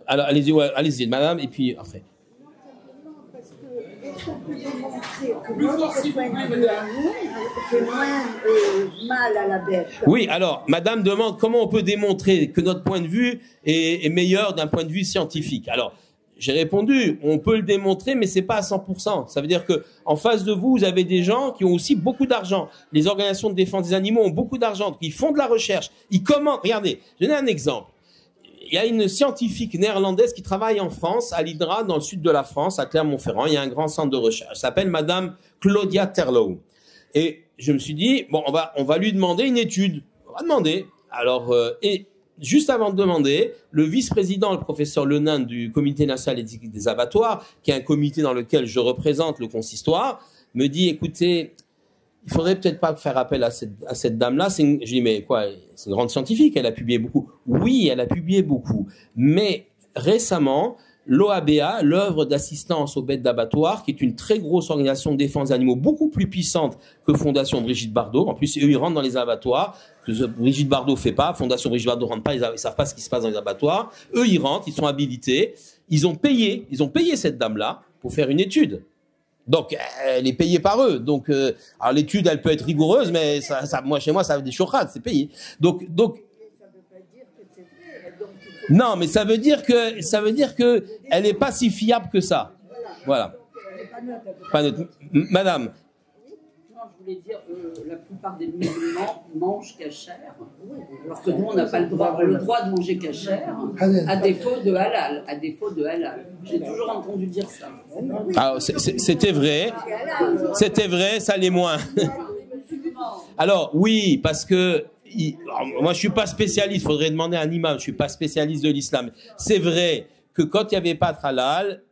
alors allez-y, madame, et puis après. Est-ce qu'on peut démontrer que notre point de vue à nous fait moins mal à la bête. Oui, alors, madame demande comment on peut démontrer que notre point de vue est meilleur d'un point de vue scientifique. Alors, j'ai répondu, on peut le démontrer, mais c'est pas à 100%. Ça veut dire que en face de vous, vous avez des gens qui ont aussi beaucoup d'argent. Les organisations de défense des animaux ont beaucoup d'argent. Ils font de la recherche. Ils commentent. Regardez, je donne un exemple. Il y a une scientifique néerlandaise qui travaille en France, à l'Hydra, dans le sud de la France, à Clermont-Ferrand. Il y a un grand centre de recherche. Elle s'appelle madame Claudia Terlouw. Et je me suis dit, bon, on va lui demander une étude. On va demander. Alors, et juste avant de demander, le vice-président, le professeur Lenain du Comité national d'éthique des abattoirs, qui est un comité dans lequel je représente le consistoire, me dit, écoutez, il faudrait peut-être pas faire appel à cette dame-là. Je dis, mais quoi, c'est une grande scientifique, elle a publié beaucoup. Oui, elle a publié beaucoup. Mais récemment, l'OABA, l'œuvre d'assistance aux bêtes d'abattoir, qui est une très grosse organisation de défense des animaux, beaucoup plus puissante que Fondation Brigitte Bardot. En plus, eux, ils rentrent dans les abattoirs, que Brigitte Bardot fait pas. Fondation Brigitte Bardot rentre pas, ils savent pas ce qui se passe dans les abattoirs. Eux, ils rentrent, ils sont habilités. Ils ont payé cette dame-là pour faire une étude. Donc, elle est payée par eux. Donc, alors l'étude, elle peut être rigoureuse, mais moi, chez moi, ça a des chorades, c'est payé. Donc, non, mais ça veut dire que elle n'est pas si fiable que ça. Voilà. Pas neutre. Madame. Non, je voulais dire que la plupart des musulmans mangent cachère, alors que nous, on n'a pas le droit de manger cachère, à défaut de halal. J'ai toujours entendu dire ça. Alors, c'était vrai, ça l'est moins. Alors, oui, parce que moi, je suis pas spécialiste, faudrait demander à un imam, je suis pas spécialiste de l'islam. C'est vrai que quand il n'y avait pas de halal,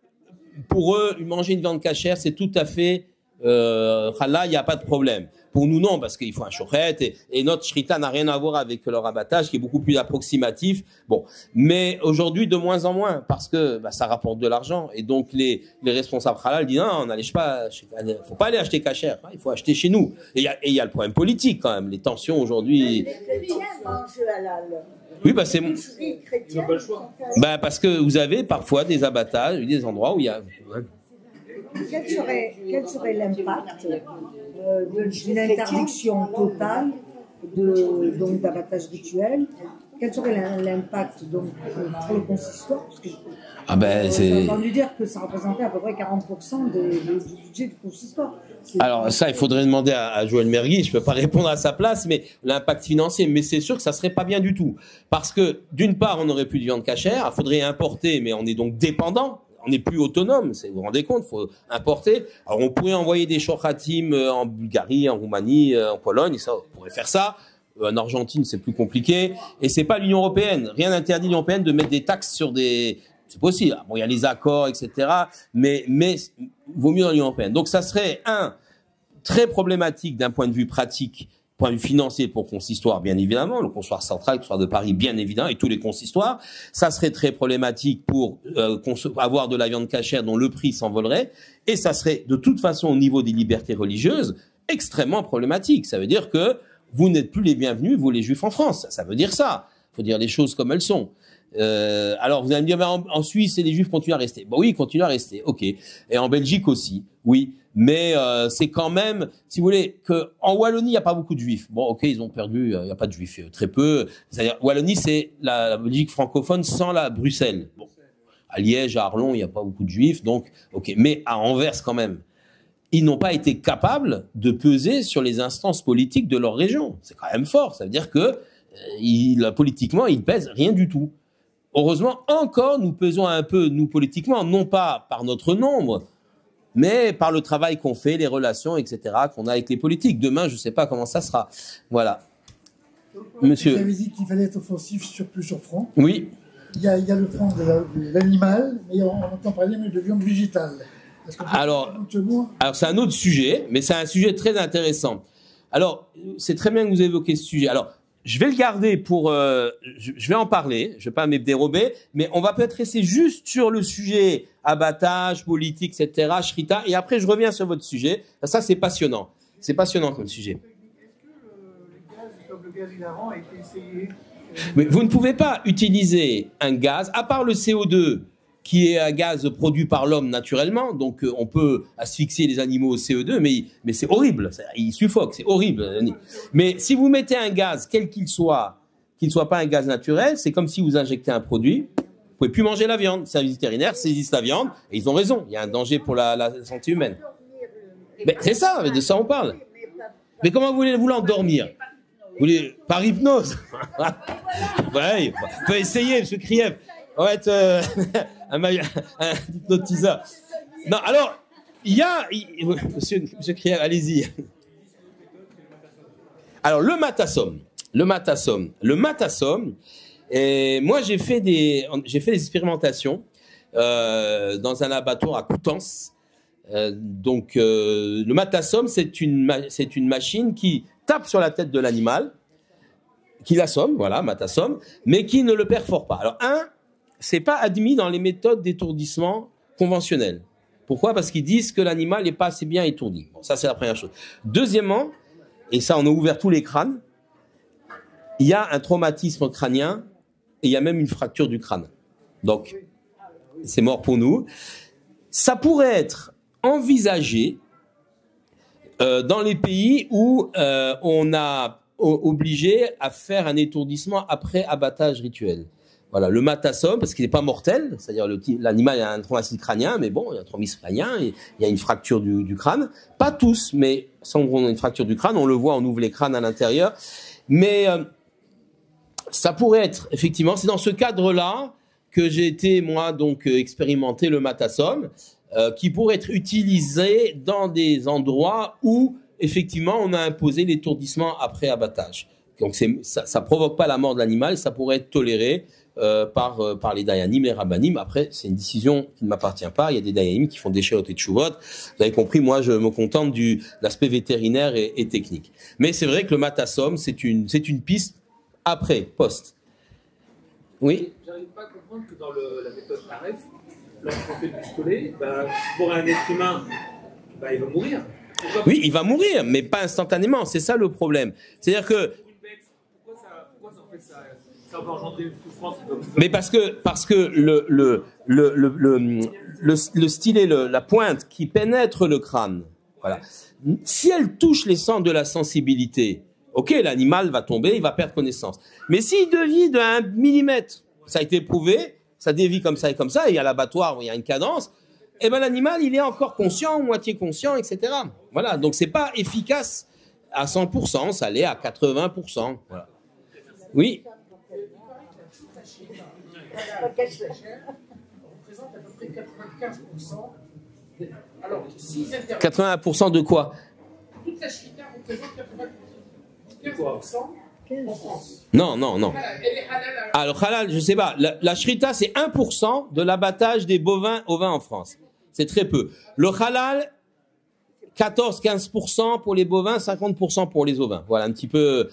pour eux, manger une viande cachère, c'est tout à fait halal, il n'y a pas de problème. Pour nous, non, parce qu'il faut un shochet et notre shrita n'a rien à voir avec leur abattage qui est beaucoup plus approximatif. Bon, mais aujourd'hui, de moins en moins, parce que ça rapporte de l'argent. Et donc, les responsables halal disent non, on n'allait pas, faut pas aller acheter cachère, hein, il faut acheter chez nous. Et il y a le problème politique quand même, les tensions aujourd'hui. Les chrétiens mangent halal. Oui, c'est Ils n'ont pas le choix. parce que vous avez parfois des abattages, des endroits où il y a. Quel serait l'impact d'une interdiction totale d'abattage rituel? Quel serait l'impact pour le consistoire? Parce que j'ai entendu dire que ça représentait à peu près 40% du budget du consistoire. Alors ça, il faudrait demander à Joël Mergui, je peux pas répondre à sa place, mais l'impact financier, mais c'est sûr que ça serait pas bien du tout. Parce que d'une part, on n'aurait plus de viande cachère, il faudrait importer, mais on est donc dépendant. On n'est plus autonome, vous vous rendez compte, il faut importer. Alors on pourrait envoyer des shochatim en Bulgarie, en Roumanie, en Pologne, ça, on pourrait faire ça. En Argentine, c'est plus compliqué. Et c'est pas l'Union européenne. Rien n'interdit l'Union européenne de mettre des taxes sur des... C'est possible. Bon, il y a les accords, etc. Mais vaut mieux dans l'Union européenne. Donc ça serait, très problématique d'un point de vue pratique, point de vue financier pour consistoire, bien évidemment, le consistoire central, le consistoire de Paris, bien évidemment, et tous les consistoires. Ça serait très problématique pour avoir de la viande cachère dont le prix s'envolerait. Et ça serait, de toute façon, au niveau des libertés religieuses, extrêmement problématique. Ça veut dire que vous n'êtes plus les bienvenus, vous les juifs en France. Ça veut dire ça. Il faut dire les choses comme elles sont. Alors vous allez me dire, en Suisse, les juifs continuent à rester. Bon oui, ils continuent à rester, ok. Et en Belgique aussi, oui. Mais c'est quand même, si vous voulez, que en Wallonie, il n'y a pas beaucoup de juifs. Bon, ok, ils ont perdu, il n'y a pas de juifs, très peu. C'est-à-dire, Wallonie, c'est la Belgique francophone sans la Bruxelles. Bon. À Liège, à Arlon, il n'y a pas beaucoup de juifs, donc, ok. Mais à Anvers, quand même. Ils n'ont pas été capables de peser sur les instances politiques de leur région. C'est quand même fort. Ça veut dire que politiquement, ils pèsent rien du tout. Heureusement, encore, nous pesons un peu, nous, politiquement, non pas par notre nombre, mais par le travail qu'on fait, les relations, etc., qu'on a avec les politiques. Demain, je ne sais pas comment ça sera. Voilà. Monsieur. Vous avez dit qu'il fallait être offensif sur plusieurs fronts. Oui. Il y a le front de l'animal, mais on entend parler même de viande végétale. Alors c'est un autre sujet, mais c'est un sujet très intéressant. Alors, c'est très bien que vous évoquiez ce sujet. Alors, je vais le garder pour... je vais en parler, je ne vais pas me dérober, mais on va peut-être rester juste sur le sujet abattage, politique, etc., shrita, et après je reviens sur votre sujet. Ça, c'est passionnant. C'est passionnant comme sujet. Est-ce que le gaz hilarant a été essayé? Mais vous ne pouvez pas utiliser un gaz, à part le CO2, qui est un gaz produit par l'homme naturellement, donc on peut asphyxier les animaux au CO2, mais c'est horrible, il suffoque, c'est horrible. Mais si vous mettez un gaz, quel qu'il soit pas un gaz naturel, c'est comme si vous injectez un produit, vous pouvez plus manger la viande. Les services vétérinaires saisissent la viande, et ils ont raison, il y a un danger pour la santé humaine. Mais c'est ça, de ça on parle. Mais comment voulez-vous l'endormir? Vous voulez, par hypnose? Ouais, on peut essayer, M. Kriev. On va être un hypnotiseur. Non, alors, il y a... Monsieur Kriev, allez-y. Alors, le matassom, et moi j'ai fait des expérimentations dans un abattoir à Coutances. Le matassom, c'est une machine qui tape sur la tête de l'animal, qui l'assomme, voilà, matassom, mais qui ne le perfore pas. Alors, c'est pas admis dans les méthodes d'étourdissement conventionnelles. Pourquoi? Parce qu'ils disent que l'animal n'est pas assez bien étourdi. Bon, ça, c'est la première chose. Deuxièmement, et ça, on a ouvert tous les crânes, il y a un traumatisme crânien et il y a même une fracture du crâne. Donc, c'est mort pour nous. Ça pourrait être envisagé dans les pays où on a obligé à faire un étourdissement après abattage rituel. Voilà, le matassom, parce qu'il n'est pas mortel, c'est-à-dire l'animal a un traumatisme crânien, mais bon, il y a un traumatisme crânien, et il y a une fracture du crâne. Pas tous, mais sans on a une fracture du crâne, on le voit, on ouvre les crânes à l'intérieur. Mais ça pourrait être, effectivement, c'est dans ce cadre-là que j'ai été, moi, donc, expérimenter le matassom, qui pourrait être utilisé dans des endroits où, effectivement, on a imposé l'étourdissement après abattage. Donc, ça provoque pas la mort de l'animal, ça pourrait être toléré par les dayanim, les rabbanim. Après, c'est une décision qui ne m'appartient pas. Il y a des dayanim qui font des shéot et tchouvot. Vous avez compris, moi, je me contente de l'aspect vétérinaire et technique. Mais c'est vrai que le matassom, c'est une piste après, post. Oui. J'arrive pas à comprendre que dans la méthode Aref, lorsqu'on fait du pistolet, pour un être humain, il va mourir. Oui, il va mourir, mais pas instantanément. C'est ça le problème. C'est-à-dire que pourquoi ça en fait ça va engendrer une souffrance? Mais parce que le stylet, la pointe qui pénètre le crâne, voilà. Si elle touche les centres de la sensibilité, ok, l'animal va tomber, il va perdre connaissance. Mais s'il dévie de 1 millimètre, ça a été prouvé, ça dévie comme ça, et à l'abattoir où il y a une cadence, eh ben l'animal il est encore conscient, moitié conscient, etc. Voilà, donc c'est pas efficace à 100%, ça l'est à 80%. Voilà. Oui. Représente à peu près 95%. Alors, 80% de quoi? Toute la shrita représente 95% en France. Non. Elle est halal. Alors, halal, je sais pas. La shrita, c'est 1% de l'abattage des bovins ovins en France. C'est très peu. Le halal, 14-15% pour les bovins, 50% pour les ovins. Voilà, un petit peu.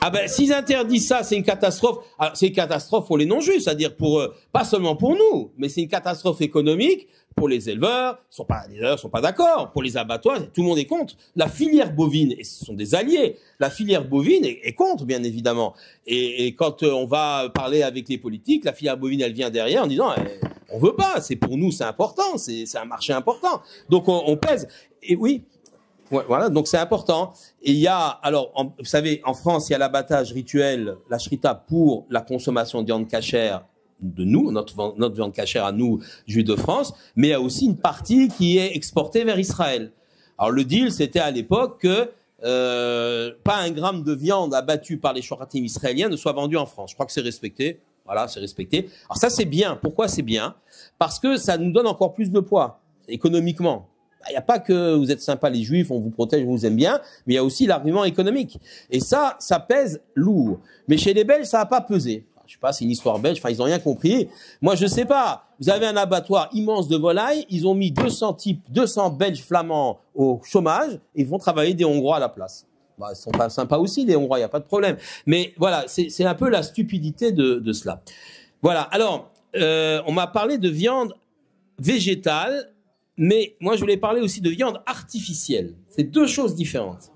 Ah ben, s'ils interdisent ça, c'est une catastrophe. Alors, c'est une catastrophe pour les non-juifs, c'est-à-dire pas seulement pour nous, mais c'est une catastrophe économique pour les éleveurs. Les éleveurs sont pas d'accord. Pour les abattoirs, tout le monde est contre. La filière bovine, et ce sont des alliés, la filière bovine est contre, bien évidemment. Et quand on va parler avec les politiques, la filière bovine, elle vient derrière en disant, on veut pas, c'est pour nous, c'est important, c'est un marché important. Donc, on pèse. Et oui. Voilà, donc c'est important. Et il y a, alors, vous savez, en France, il y a l'abattage rituel, la shrita, pour la consommation de viande cachère de nous, notre viande cachère à nous, Juifs de France, mais il y a aussi une partie qui est exportée vers Israël. Alors le deal, c'était à l'époque que pas 1 gramme de viande abattue par les shoratim israéliens ne soit vendu en France. Je crois que c'est respecté. Voilà, c'est respecté. Alors ça, c'est bien. Pourquoi c'est bien? Parce que ça nous donne encore plus de poids, économiquement. Il n'y a pas que vous êtes sympa les juifs, on vous protège, on vous aime bien, mais il y a aussi l'argument économique. Et ça pèse lourd. Mais chez les Belges, ça n'a pas pesé. Je sais pas, c'est une histoire belge, enfin ils n'ont rien compris. Moi je sais pas, vous avez un abattoir immense de volailles, ils ont mis 200 Belges flamands au chômage, et ils vont travailler des Hongrois à la place. Ils sont pas sympas aussi les Hongrois, il n'y a pas de problème. Mais voilà, c'est un peu la stupidité de cela. Voilà, alors, on m'a parlé de viande végétale, mais moi je voulais parler aussi de viande artificielle. C'est 2 choses différentes.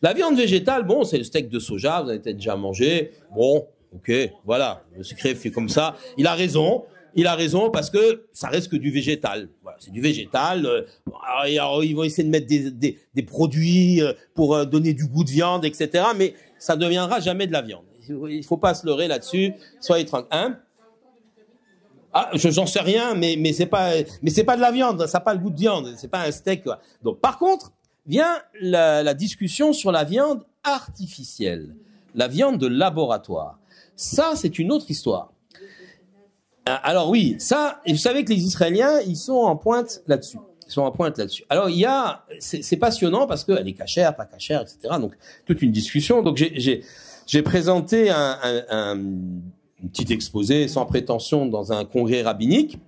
La viande végétale, bon, c'est le steak de soja, vous avez peut-être déjà mangé. Bon, Ok, voilà, le secret fait comme ça. Il a raison parce que ça reste que du végétal. Voilà, c'est du végétal. Alors, ils vont essayer de mettre des produits pour donner du goût de viande, etc. Mais ça ne deviendra jamais de la viande. Il faut pas se leurrer là-dessus. Soyez tranquille. Hein? Ah, j'en sais rien, mais c'est pas de la viande. Ça n'a pas le goût de viande. C'est pas un steak. Quoi. Donc, par contre, vient la discussion sur la viande artificielle, la viande de laboratoire. Ça, c'est une autre histoire. Alors oui, ça, et vous savez que les Israéliens, ils sont en pointe là-dessus. Alors c'est passionnant parce qu'elle est cachère, pas cachère, etc. Donc toute une discussion. Donc j'ai présenté un petit exposé sans prétention dans un congrès rabbinique.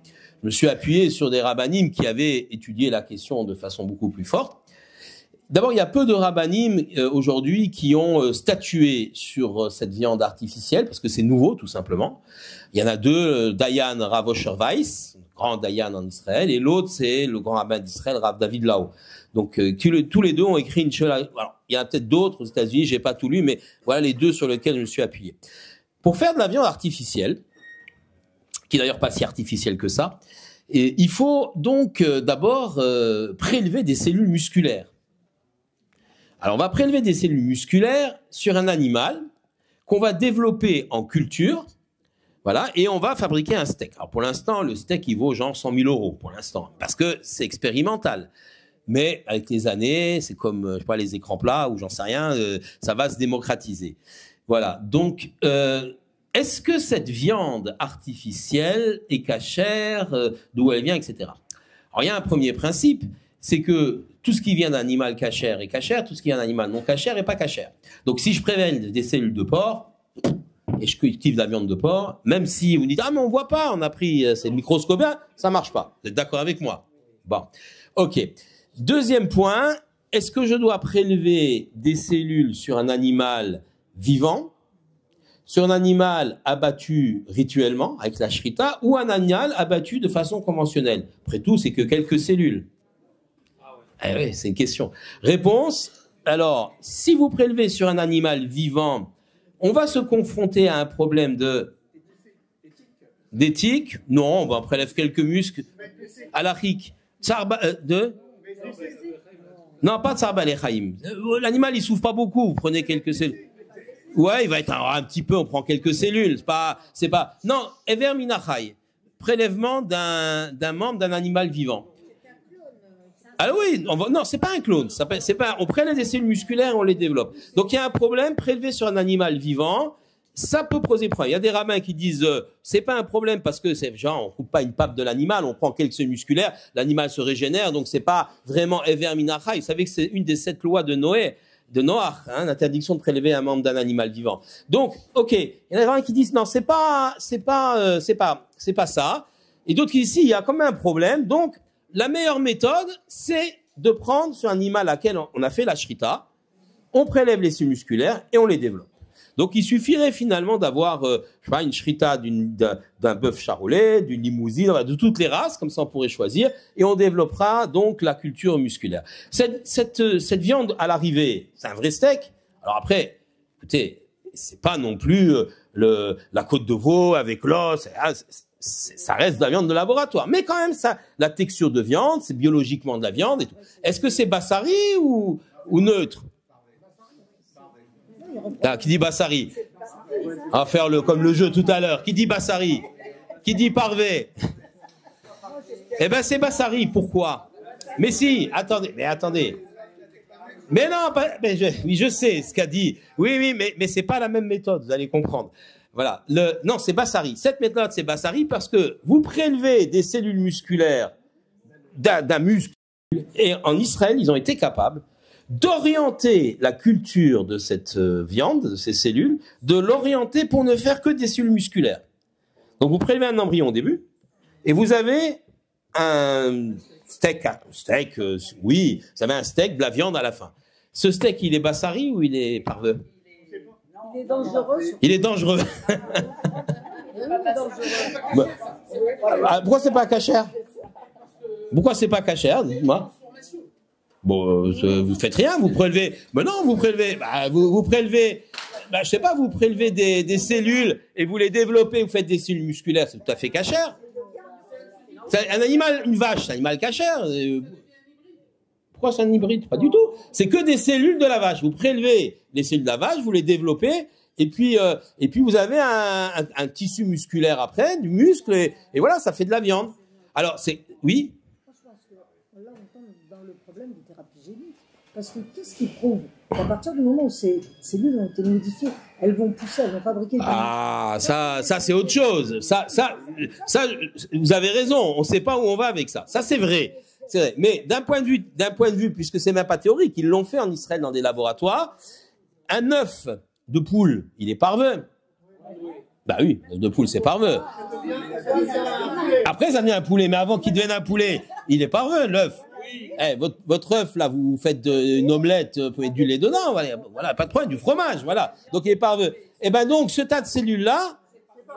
Je me suis appuyé sur des rabbinim qui avaient étudié la question de façon beaucoup plus forte. D'abord, il y a peu de rabbinim aujourd'hui qui ont statué sur cette viande artificielle, parce que c'est nouveau, tout simplement. Il y en a deux, Dayan Rav Osher Weiss, grand Dayan en Israël, et l'autre, c'est le grand rabbin d'Israël, Rav David Lau. Donc, tous les deux ont écrit une chose. Alors, il y en a peut-être d'autres aux États-Unis, j'ai pas tout lu, mais voilà les deux sur lesquels je me suis appuyé. Pour faire de la viande artificielle, qui est d'ailleurs pas si artificielle que ça, et il faut donc d'abord prélever des cellules musculaires. Alors, on va prélever des cellules musculaires sur un animal qu'on va développer en culture, voilà, et on va fabriquer un steak. Alors, pour l'instant, le steak, il vaut genre 100 000 €, pour l'instant, parce que c'est expérimental. Mais avec les années, c'est comme, je sais pas, les écrans plats ou j'en sais rien, ça va se démocratiser. Voilà. Donc, est-ce que cette viande artificielle est cachère, d'où elle vient, etc. Alors, il y a un premier principe, c'est que tout ce qui vient d'un animal cachère est cachère, tout ce qui vient d'un animal non cachère est pas cachère. Donc, si je préviens des cellules de porc, et je cultive de la viande de porc, même si vous dites, ah, mais on voit pas, on a pris, c'est microscopique, ça marche pas. Vous êtes d'accord avec moi? Bon. OK. Deuxième point, est-ce que je dois prélever des cellules sur un animal vivant, sur un animal abattu rituellement, avec la shrita, ou un animal abattu de façon conventionnelle? Après tout, c'est que quelques cellules. Eh oui, c'est une question. Réponse, alors, si vous prélevez sur un animal vivant, on va se confronter à un problème d'éthique. Non, on prélève quelques muscles. Halachique. Non, pas de Tsarba Lechaim. L'animal, il souffre pas beaucoup. Vous prenez quelques cellules. Ouais, il va être un petit peu, on prend quelques cellules. C'est pas. Non, Ever Minachai. Prélèvement d'un membre d'un animal vivant. Ah oui, non, c'est pas un clone. On prélève des cellules musculaires et on les développe. Donc il y a un problème, prélevé sur un animal vivant, ça peut poser problème. Il y a des rabbins qui disent c'est pas un problème parce que c'est genre on coupe pas une pape de l'animal, on prend quelques cellules musculaires, l'animal se régénère, donc c'est pas vraiment Ever Minachai. Vous savez que c'est une des 7 lois de Noé, de Noach, hein, l'interdiction de prélever un membre d'un animal vivant. Donc, ok, il y en a des rabbins qui disent non, c'est pas ça. Et d'autres qui disent si, il y a quand même un problème. Donc la meilleure méthode, c'est de prendre sur un animal à laquelle on a fait la shrita, on prélève les cellules musculaires et on les développe. Donc, il suffirait finalement d'avoir, je sais pas, une shrita d'un bœuf charolais, d'une limousine, de toutes les races, comme ça on pourrait choisir, et on développera donc la culture musculaire. Cette viande à l'arrivée, c'est un vrai steak. Alors après, écoutez, c'est pas non plus la côte de veau avec l'os. Ça reste de la viande de laboratoire. Mais quand même, ça, la texture de viande, c'est biologiquement de la viande et tout. Est-ce que c'est bassari ou neutre? Là, qui dit bassari? On va faire comme le jeu tout à l'heure. Qui dit bassari? Qui dit parvé? Eh ben, c'est bassari. Pourquoi? Mais si, attendez. Mais non, oui, je sais ce qu'a dit. Oui, mais c'est pas la même méthode, vous allez comprendre. Voilà. Non, c'est bassari. Cette méthode, c'est bassari parce que vous prélevez des cellules musculaires d'un muscle. Et en Israël, ils ont été capables d'orienter la culture de cette viande, de ces cellules, de l'orienter pour ne faire que des cellules musculaires. Donc, vous prélevez un embryon au début et vous avez un steak, oui, vous avez un steak, de la viande à la fin. Ce steak, il est bassari ou il est parveux? Il est dangereux. Il est dangereux. Pourquoi c'est pas cachère? Pourquoi c'est pas cachère? Dites-moi. Bon, vous faites rien, vous prélevez. Mais non, vous prélevez. Vous prélevez. bah, je sais pas, vous prélevez des cellules et vous les développez, vous faites des cellules musculaires, c'est tout à fait cachère. C'est un animal, une vache, c'est un animal cachère. Pourquoi c'est un hybride? Pas du tout. C'est que des cellules de la vache. Vous prélevez les cellules de la vache, vous les développez, et puis vous avez un tissu musculaire après, du muscle, et voilà, ça fait de la viande. Alors, oui? Je pense que là, on tombe dans le problème des thérapies géniques. Parce que qu'est-ce qui prouve qu'à partir du moment où ces cellules ont été modifiées, elles vont pousser, elles vont fabriquer des... Ah, ça c'est autre chose. Ça, vous avez raison. On ne sait pas où on va avec ça. Ça, c'est vrai. C'est vrai. Mais d'un point de vue, puisque c'est même pas théorique, ils l'ont fait en Israël dans des laboratoires. Un œuf de poule, il est parvenu. Bah oui, l'œuf de poule, c'est parvenu. Après, ça devient un poulet. Mais avant qu'il devienne un poulet, il est parvenu, l'œuf. Eh, votre œuf, là, vous faites une omelette, vous pouvez mettre du lait dedans, voilà, pas de problème, du fromage, voilà. Donc, il est parvenu. Et ben donc, ce tas de cellules-là,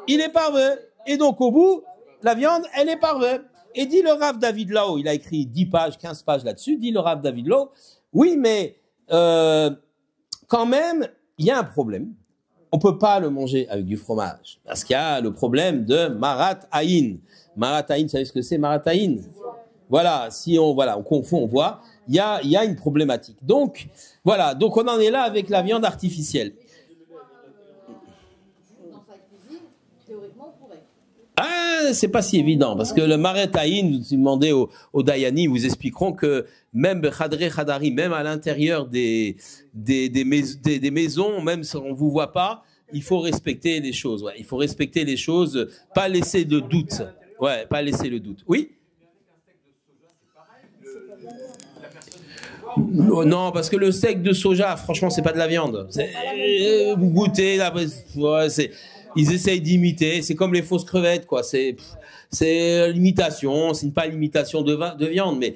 il est parvenu. Et donc, au bout, la viande, elle est parvenue. Et dit le Rav David Lau, il a écrit 10 pages, 15 pages là-dessus, dit le Rav David Lau, oui, mais quand même, il y a un problème. On peut pas le manger avec du fromage, parce qu'il y a le problème de Marat Aïn. Marat Aïn, vous savez ce que c'est, Marat Aïn? Voilà, si on confond, on voit, il y a une problématique. Donc, voilà, donc on en est là avec la viande artificielle. Ah, c'est pas si évident, parce que le Marat Aïn, vous demandez aux Dayani, ils vous expliqueront que même Khadré Khadari, même à l'intérieur des maisons, même si on vous voit pas, il faut respecter les choses. Ouais, il faut respecter les choses, pas laisser de doute. Ouais, pas laisser le doute. Oui? Non, parce que le steak de soja, franchement, c'est pas de la viande. Vous goûtez, là, ils essayent d'imiter. C'est comme les fausses crevettes, quoi. C'est l'imitation. C'est pas l'imitation de viande, mais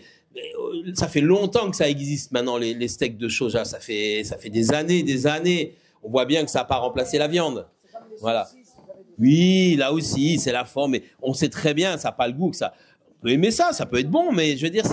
ça fait longtemps que ça existe maintenant les steaks de soja. Ça fait des années. On voit bien que ça n'a pas remplacé la viande. Voilà. Oui, là aussi, c'est la forme. Mais on sait très bien, ça n'a pas le goût que ça. On peut aimer ça peut être bon, mais je veux dire,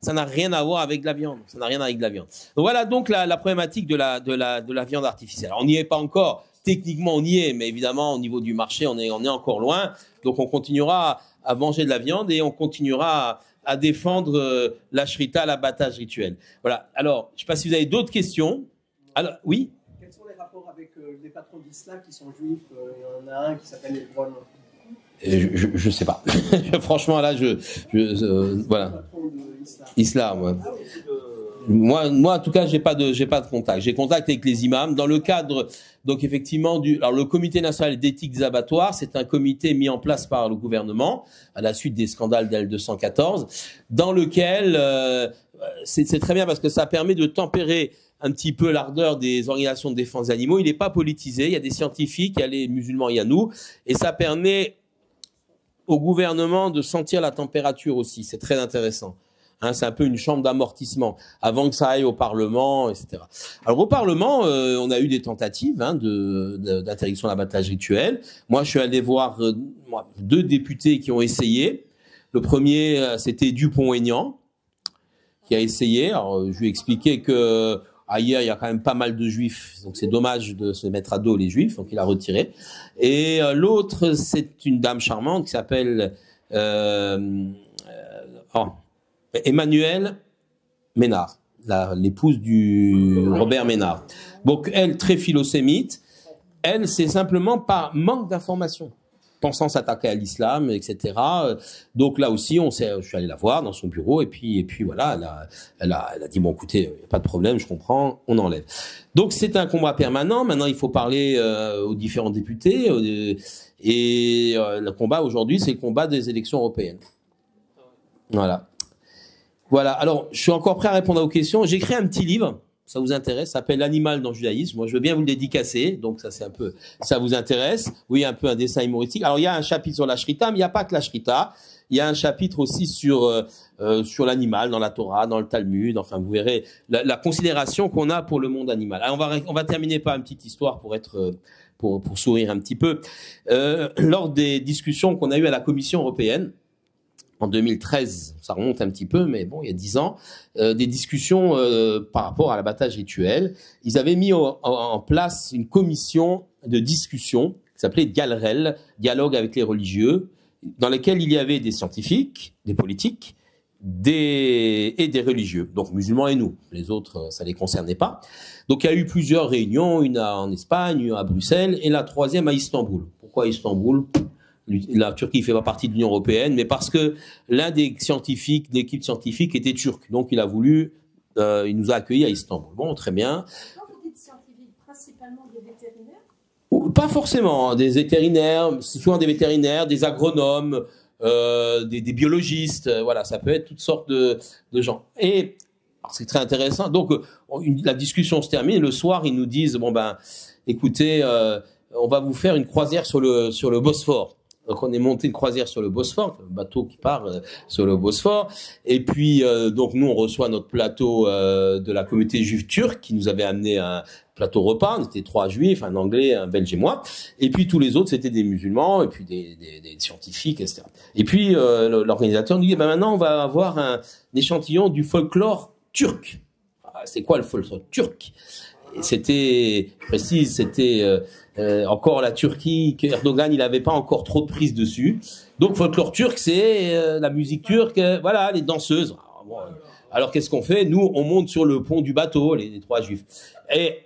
ça n'a rien à voir avec la viande. Ça n'a rien à voir avec la viande. Donc voilà donc la problématique de la viande artificielle. Alors, on n'y est pas encore. Techniquement, on y est, mais évidemment, au niveau du marché, on est encore loin. Donc, on continuera à manger de la viande et on continuera à défendre la shrita, l'abattage rituel. Voilà. Alors, je ne sais pas si vous avez d'autres questions. Alors, oui? Quels sont les rapports avec les patrons d'islam qui sont juifs? Il y en a un qui s'appelle Hebron. Je sais pas. Franchement, là, voilà. Islam, ouais. Moi, en tout cas, j'ai pas de contact. J'ai contact avec les imams dans le cadre, donc effectivement, alors le Comité national d'éthique des abattoirs, c'est un comité mis en place par le gouvernement à la suite des scandales d'L214, dans lequel c'est très bien parce que ça permet de tempérer un petit peu l'ardeur des organisations de défense des animaux. Il n'est pas politisé. Il y a des scientifiques, il y a les musulmans, il y a nous, et ça permet au gouvernement de sentir la température aussi. C'est très intéressant. Hein, c'est un peu une chambre d'amortissement avant que ça aille au Parlement, etc. Alors au Parlement, on a eu des tentatives d'interdiction de l'abattage rituel. Moi, je suis allé voir 2 députés qui ont essayé. Le premier, c'était Dupont-Aignan, qui a essayé. Alors, je lui ai expliqué que ailleurs, il y a quand même pas mal de juifs, donc c'est dommage de se mettre à dos les juifs, donc il a retiré. Et l'autre, c'est une dame charmante qui s'appelle Emmanuelle Ménard, l'épouse du Robert Ménard. Donc elle, très philosémite, elle, c'est simplement par manque d'information, pensant s'attaquer à l'islam, etc. Donc là aussi, je suis allé la voir dans son bureau, et puis voilà, elle a dit, bon, écoutez, pas de problème, je comprends, on enlève. Donc c'est un combat permanent. Maintenant, il faut parler aux différents députés, et le combat aujourd'hui, c'est le combat des élections européennes. Voilà. Voilà. Alors, je suis encore prêt à répondre à vos questions. J'ai écrit un petit livre. Ça vous intéresse? Ça s'appelle L'animal dans le judaïsme. Moi, je veux bien vous le dédicacer. Donc, ça, c'est un peu, ça vous intéresse. Oui, un peu un dessin humoristique. Alors, il y a un chapitre sur la shrita, mais il n'y a pas que la shrita. Il y a un chapitre aussi sur l'animal dans la Torah, dans le Talmud. Enfin, vous verrez la considération qu'on a pour le monde animal. Alors, on va terminer par une petite histoire pour sourire un petit peu. Lors des discussions qu'on a eues à la Commission européenne, en 2013, ça remonte un petit peu, mais bon, il y a 10 ans, des discussions par rapport à l'abattage rituel. Ils avaient mis en place une commission de discussion qui s'appelait Dialrel, Dialogue avec les religieux, dans laquelle il y avait des scientifiques, des politiques, et des religieux, donc musulmans et nous. Les autres, ça les concernait pas. Donc il y a eu plusieurs réunions, une en Espagne, une à Bruxelles, et la troisième à Istanbul. Pourquoi Istanbul? La Turquie fait pas partie de l'Union européenne, mais parce que l'un des scientifiques, d'équipe scientifique, était turc. Donc il a voulu, il nous a accueillis à Istanbul. Bon, très bien. Quand vous dites scientifique, principalement des vétérinaires? Pas forcément, des vétérinaires, souvent des vétérinaires, des agronomes, des biologistes, voilà, ça peut être toutes sortes de gens. Et c'est très intéressant. Donc la discussion se termine. Le soir, ils nous disent bon ben, écoutez, on va vous faire une croisière sur le Bosphore. Donc on est monté une croisière sur le Bosphore, un bateau qui part sur le Bosphore. Et puis donc nous on reçoit notre plateau de la communauté juive turque qui nous avait amené un plateau repas. On était 3 juifs, un anglais, un belge et moi. Et puis tous les autres c'était des musulmans et puis des scientifiques, etc. Et puis l'organisateur nous dit ben maintenant on va avoir un échantillon du folklore turc. C'est quoi le folklore turc? Et c'était, je précise, c'était encore la Turquie, que Erdogan il n'avait pas encore trop de prise dessus. Donc folklore turc, c'est la musique turque, voilà, les danseuses. Alors qu'est-ce qu'on fait? Nous, on monte sur le pont du bateau, les 3 juifs. Et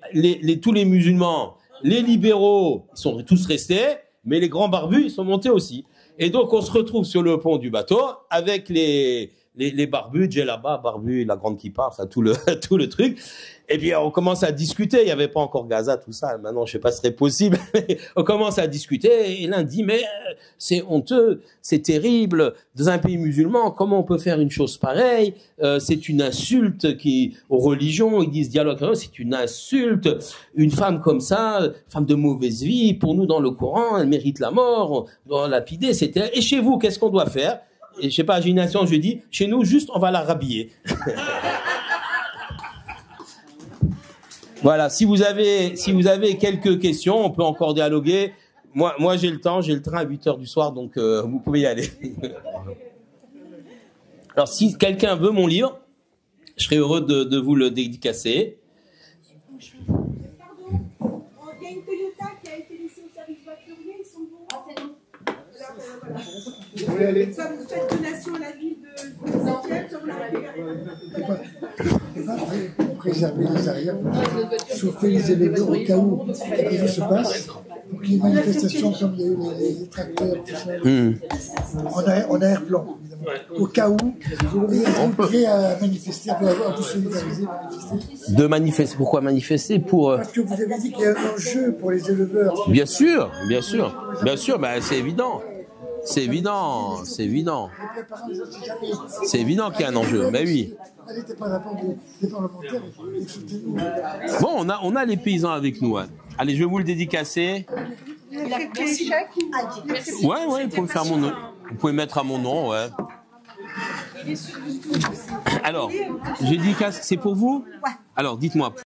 tous les musulmans, les libéraux, ils sont tous restés, mais les grands barbus, ils sont montés aussi. Et donc on se retrouve sur le pont du bateau avec les barbus, Djellaba, barbu, la grande kippa, enfin tout le truc. Et puis on commence à discuter, il n'y avait pas encore Gaza, tout ça, maintenant je sais pas si ce serait possible, mais on commence à discuter, et l'un dit mais c'est honteux, c'est terrible, dans un pays musulman, comment on peut faire une chose pareille, c'est une insulte aux religions, ils disent dialogue, c'est une insulte, une femme comme ça, femme de mauvaise vie, pour nous dans le Coran, elle mérite la mort, on doit lapider, et chez vous, qu'est-ce qu'on doit faire? Et je sais pas, j'ai une nation, je dis, chez nous, juste, on va la rhabiller. Voilà, si vous avez quelques questions, on peut encore dialoguer. Moi j'ai le temps, j'ai le train à 8h du soir, donc vous pouvez y aller. Alors, si quelqu'un veut mon livre, je serais heureux de vous le dédicacer. Pardon, il y a une Toyota qui a été laissée au service voiturier, ils sont bons. Ah, c'est nous. Voilà. Ça, vous faites donation à la ville de Saint-Pierre, ça vous la récupérez. Préserver les arrières, chauffer les éleveurs au cas où quelque chose se passe, pour qu'il y ait une manifestation comme il y a eu les tracteurs, tout ça, en arrière-plan, évidemment. Au cas où, on est prêt à manifester, à vous solidariser, manifester. Pourquoi manifester? Parce que vous avez dit qu'il y a un enjeu pour les éleveurs. Bien sûr, bah, c'est évident. C'est évident qu'il y a un enjeu, mais oui. Bon, on a les paysans avec nous. Hein. Allez, je vais vous le dédicacer. Ouais, vous pouvez faire mon nom. Vous pouvez mettre à mon nom, ouais. Alors, je dédicace, c'est pour vous? Alors, dites-moi.